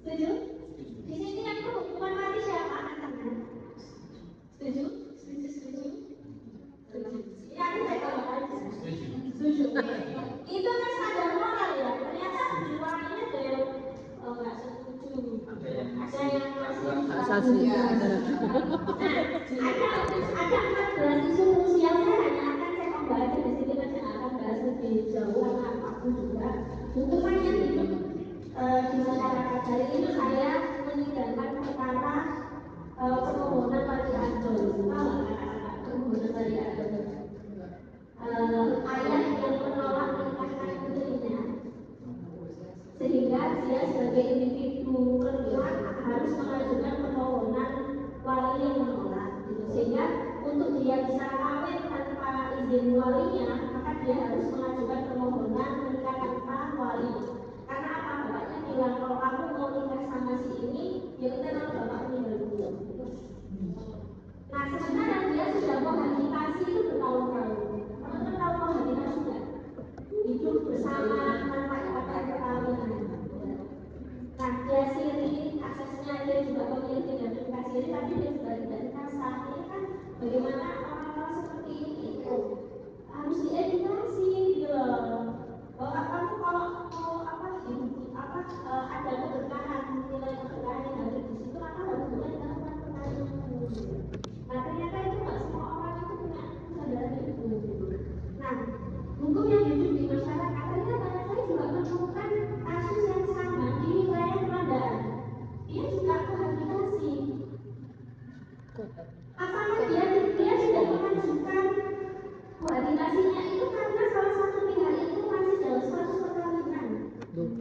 Setuju? Di sini yang hukuman mati siapa? Anak-anak. Setuju? Setuju? Ya, saya tahu aja. Setuju. Itu kan standar moral ya. Ternyata di luar ini ada yang nggak setuju. Ada yang masih Asasi. Ada 14 isu krusial. Saya hanya akan saya membahas di sini, saya akan bahas lebih jauh karena aku juga hukumannya di masyarakat. Hari ini saya menyidangkan perkara permohonan variabel. Permohonan variabel. Ayah yang menolak menikahkan putrinya, sehingga dia sebagai individu perempuan harus mengajukan permohonan wali yang menolak. gitu. Sehingga untuk dia bisa kawin tanpa izin walinya, maka dia harus mengajukan permohonan menikah tanpa wali. Karena apa? Bapaknya bilang kalau kamu mau nikah sama si ini, ya udah kalau bapak meninggal dulu. Nah sementara dia sudah menghabitasi itu bertahun-tahun. Teman-teman tahu menghabitasi nggak? Hidup bersama tanpa ikatan perkawinan. Nah dia siri, aksesnya dia juga memiliki identitas siri, tapi dia juga tidak dikasah. Ini kan bagaimana orang-orang seperti ini itu harus diedukasi gitu loh. Bahwa kamu kalau mau ada keberkahan, nilai keberkahan yang ada di situ, maka harus mulai melakukan perkawinan. Nah ternyata itu nggak semua orang itu punya kesadaran itu. Nah hukum yang hidup di masyarakat ternyata saya juga menemukan kasus yang sama di wilayah Belanda. Dia juga kohabitasi. Apakah dia tidak mengajukan kohabitasinya itu karena salah satu pihak itu masih dalam status perkawinan.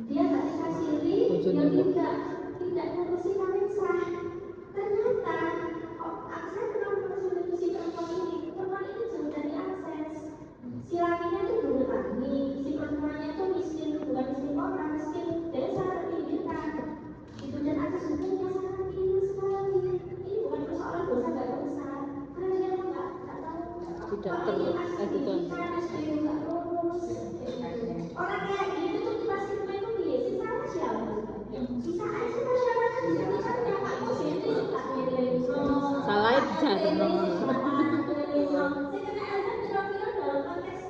Dia nggak dikasih dia tidak ngurusi kawin sah. Ternyata saya pernah mengurusi perempuan ini jauh dari akses. Si lakinya itu belum tani, si perempuannya itu miskin, bukan miskin kota, miskin desa pendidikan. Itu dan akses hukumnya sangat minim sekali. Ini bukan persoalan dosa nggak dosa, karena dia nggak tahu. Tidak teredukasi. Nggak lulus. Orang kayak gitu tuh kita stigma itu dia sih sama siapa? Bisa aja masyarakat di sini kan yang nggak positif tak milih. Salah jangan. Saya kena azab kira-kira dalam konteks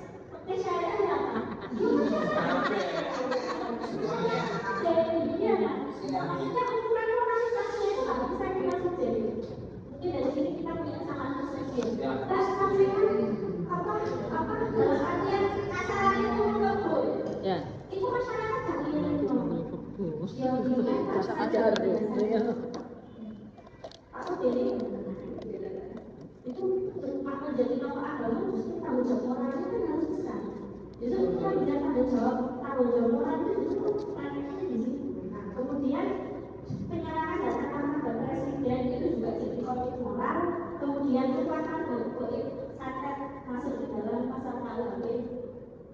syariah apa? Jadi ya, maksudnya ukuran moralitasnya itu nggak bisa kita jadi. Mungkin dari sini kita punya kesamaan persepsi. Dan sampaikan apa dalam artian acara itu mengebut. Ya. Itu masyarakat nggak milih. Ya, Ajar aku pilih itu makna jadi tokoh agama justru tanggung jawab moralnya kan harus besar. Justru kita bisa tanggung jawab moral itu justru prakteknya di situ. Nah, kemudian penyerangan data kepada presiden itu juga jadi konflik moral. Kemudian kekuatan politik santet masuk di dalam pasal KUHP.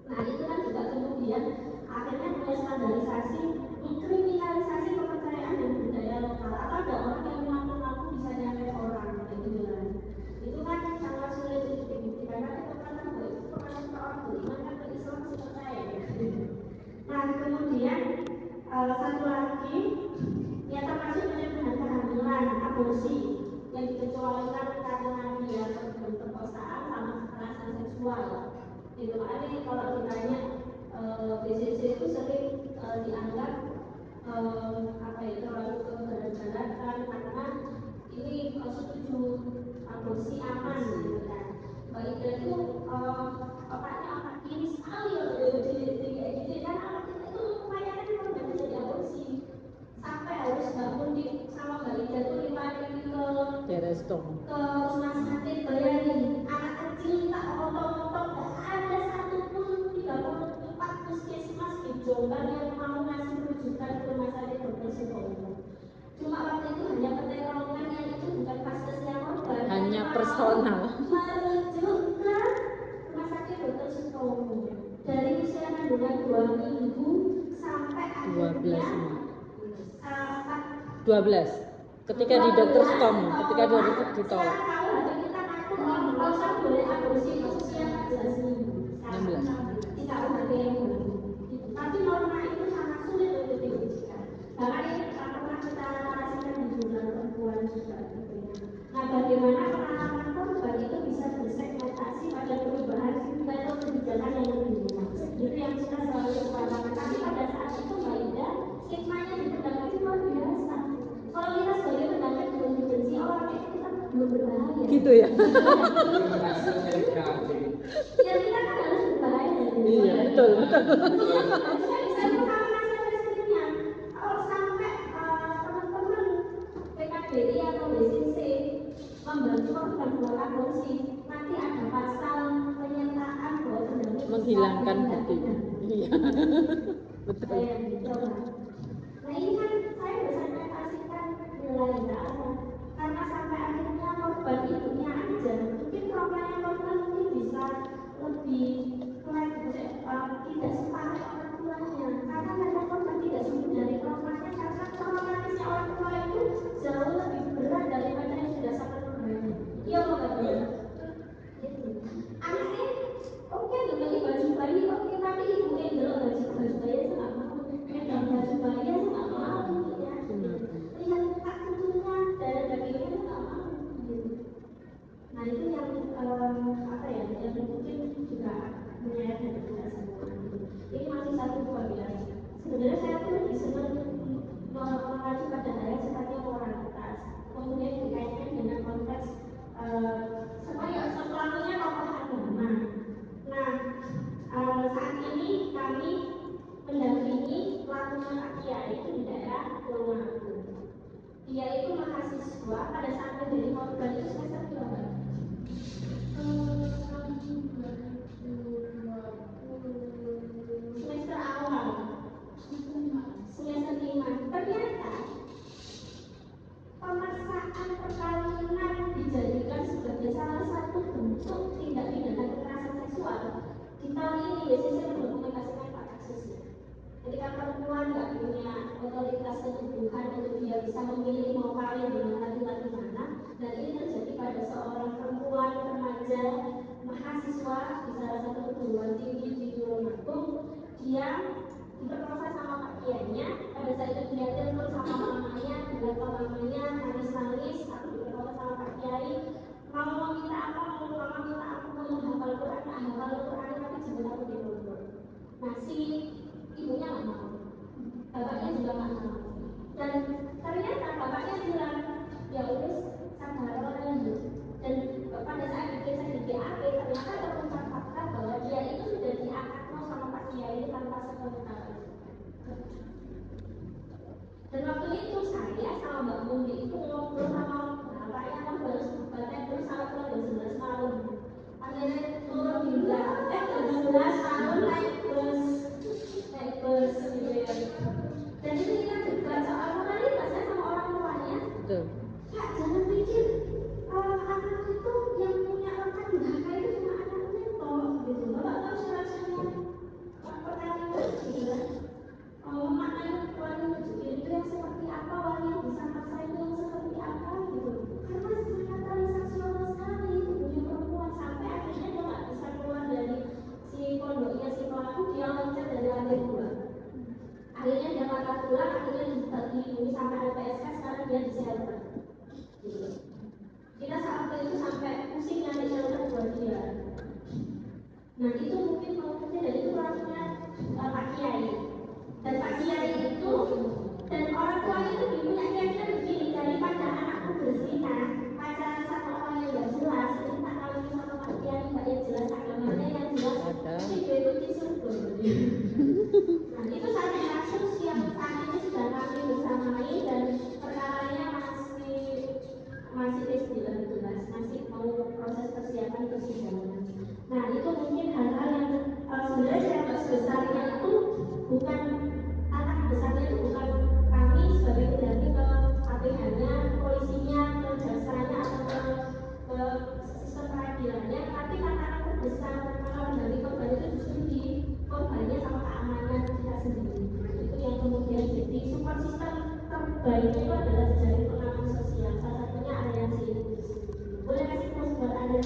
Nah itu kan juga kemudian akhirnya punya standarisasi, kriminalisasi kepercayaan dan budaya lokal. Atau ada orang yang mengaku-ngaku bisa nyampe orang gitu kan. Itu kan sangat sulit untuk dibuktikan. Tapi kekuatan itu kepada orang beriman kan Islam masih percaya. Nah kemudian satu lagi ya termasuk penyembuhan kehamilan, aborsi yang dikecualikan karena dia perkosaan sama kekerasan seksual. Itu makanya kalau ditanya BCC itu sering dianggap terlalu keberat-beratan karena ini setuju aborsi aman gitu kan. Baik itu otaknya otak kiri sekali jadi kan anak kita itu lumayan korban jadi aborsi sampai harus bangun di sama balita itu lari ke rumah sakit bayarin anak kecil tak otong-otong gak ada satupun 34 puskesmas di Jombang yang mau ngasih rujukan ke rumah sakit Dr. Sutomo. Cuma waktu itu hanya pertolongan yang itu bukan paskesnya korban, hanya personal merujuk ke rumah sakit Dr. Sutomo dari usia kandungan 2 minggu sampai akhirnya 12 ketika di Dr. Sutomo, ketika ditolak. Kalau boleh aborsi itu usia 14 minggu. 16. Tidak ada yang baru. Tapi norma itu sangat sulit untuk diujikan. Bahkan ini pernah kita narasikan di jurnal perempuan juga. Nah, bagaimana pengalaman korban itu bisa bersegmentasi pada perubahan atau kebijakan yang lebih luas. Itu yang kita selalu utamakan. Tapi pada saat itu Mbak Ida, stigmanya di pedagang itu luar biasa. Kalau kita sebagai pedagang belum dibenci orang itu kita belum berbahaya. Gitu ya. Ya kita kan harus berbahaya. Iya betul. Saya mau kasih restriksinya. Kalau sampai teman-teman PKBI atau BCC membantu korban buat aborsi, nanti ada pasal penyertaan bahwa pendamping Menghilangkan bukti. Iya. Betul. Nah ini kan saya bersegmentasikan nilai data karena sampai akhirnya korban ibunya rumah aku. Dia itu mahasiswa pada saat menjadi korban itu semester berapa? Semester awal, semester 5. Ternyata pemaksaan perkawinan dijadikan sebagai salah satu bentuk tindak pidana kekerasan seksual. Di tahun ini biasanya saya mendokumentasikan Pak kasusnya. Ketika perempuan nggak punya otoritas ketubuhan untuk dia bisa memilih mau kawin dengan laki-laki mana, dan ini terjadi pada seorang perempuan remaja mahasiswa di salah satu perguruan tinggi di Tulungagung. Dia diperkosa sama pak kiainya. Pada saat itu dia telepon sama mamanya, bilang ke mamanya nangis-nangis, aku diperkosa sama pak kiai. Mau minta apa? Mama minta aku mau menghafal Quran, hafal Quran tapi jangan aku di pondok. Nah si ibunya nggak mau, bapaknya juga nggak mau. Dan ternyata bapaknya bilang, ya udah sabar aja. Dan pada saat diperiksa di BAP ternyata terungkap fakta bahwa dia itu sudah diakad sama pak kiai ini tanpa sepengetahuan. Dan waktu itu saya sama Mbak Mundi itu ngobrol sama bapaknya, kan bapaknya terus sama pulang jam 11 malam. Akhirnya turun juga, jam 11 malam naik bus gitu ya. Dan itu kita debat soal moralitasnya sama orang tuanya. Kak, jangan pikir anak itu yang punya rekan durhaka itu cuma anaknya toh gitu. Bapak tahu syarat-syaratnya perkawinan gitu kan? Maknanya wali menunjukkan itu yang seperti apa, wali yang bisa maksa itu yang seperti apa gitu. Karena sangat transaksional sekali tubuhnya perempuan, sampai akhirnya dia nggak bisa keluar dari si pondoknya si pelaku, dia loncat dari lantai 2. Akhirnya dia patah tulang, akhirnya dihubungi sampai LPSK, sekarang dia di shelter gitu. Kita saat itu sampai pusing nyari shelter buat dia. Nah itu mungkin maksudnya dari itu orangnya Pak Kiai. Dan Pak Kiai itu dan orang tuanya itu punya keyakinan begini, daripada anakku berzina pacaran sama orang yang gak jelas, ini tak kawin sama Pak Kiai mbak yang jelas agamanya yang jelas, mungkin dia itu di surga. Nah itu satu kasus yang saat ini sudah kami bersamai dan perkaranya masih istilah jelas, masih mau proses persiapan persidangan. Nah itu mungkin hal-hal yang sebenarnya dampak besarnya itu bukan tantangan besarnya itu bukan kami sebagai pendamping ke APH-nya, polisinya, ke jaksanya atau ke sistem peradilannya, tapi tantangan terbesar kalau pendamping korban itu justru di korbannya sama keamanan kita sendiri. Nah, itu yang kemudian jadi support system terbaiknya itu adalah jaring pengaman sosial, salah satunya aliansi. Boleh kasih pos buat Anda?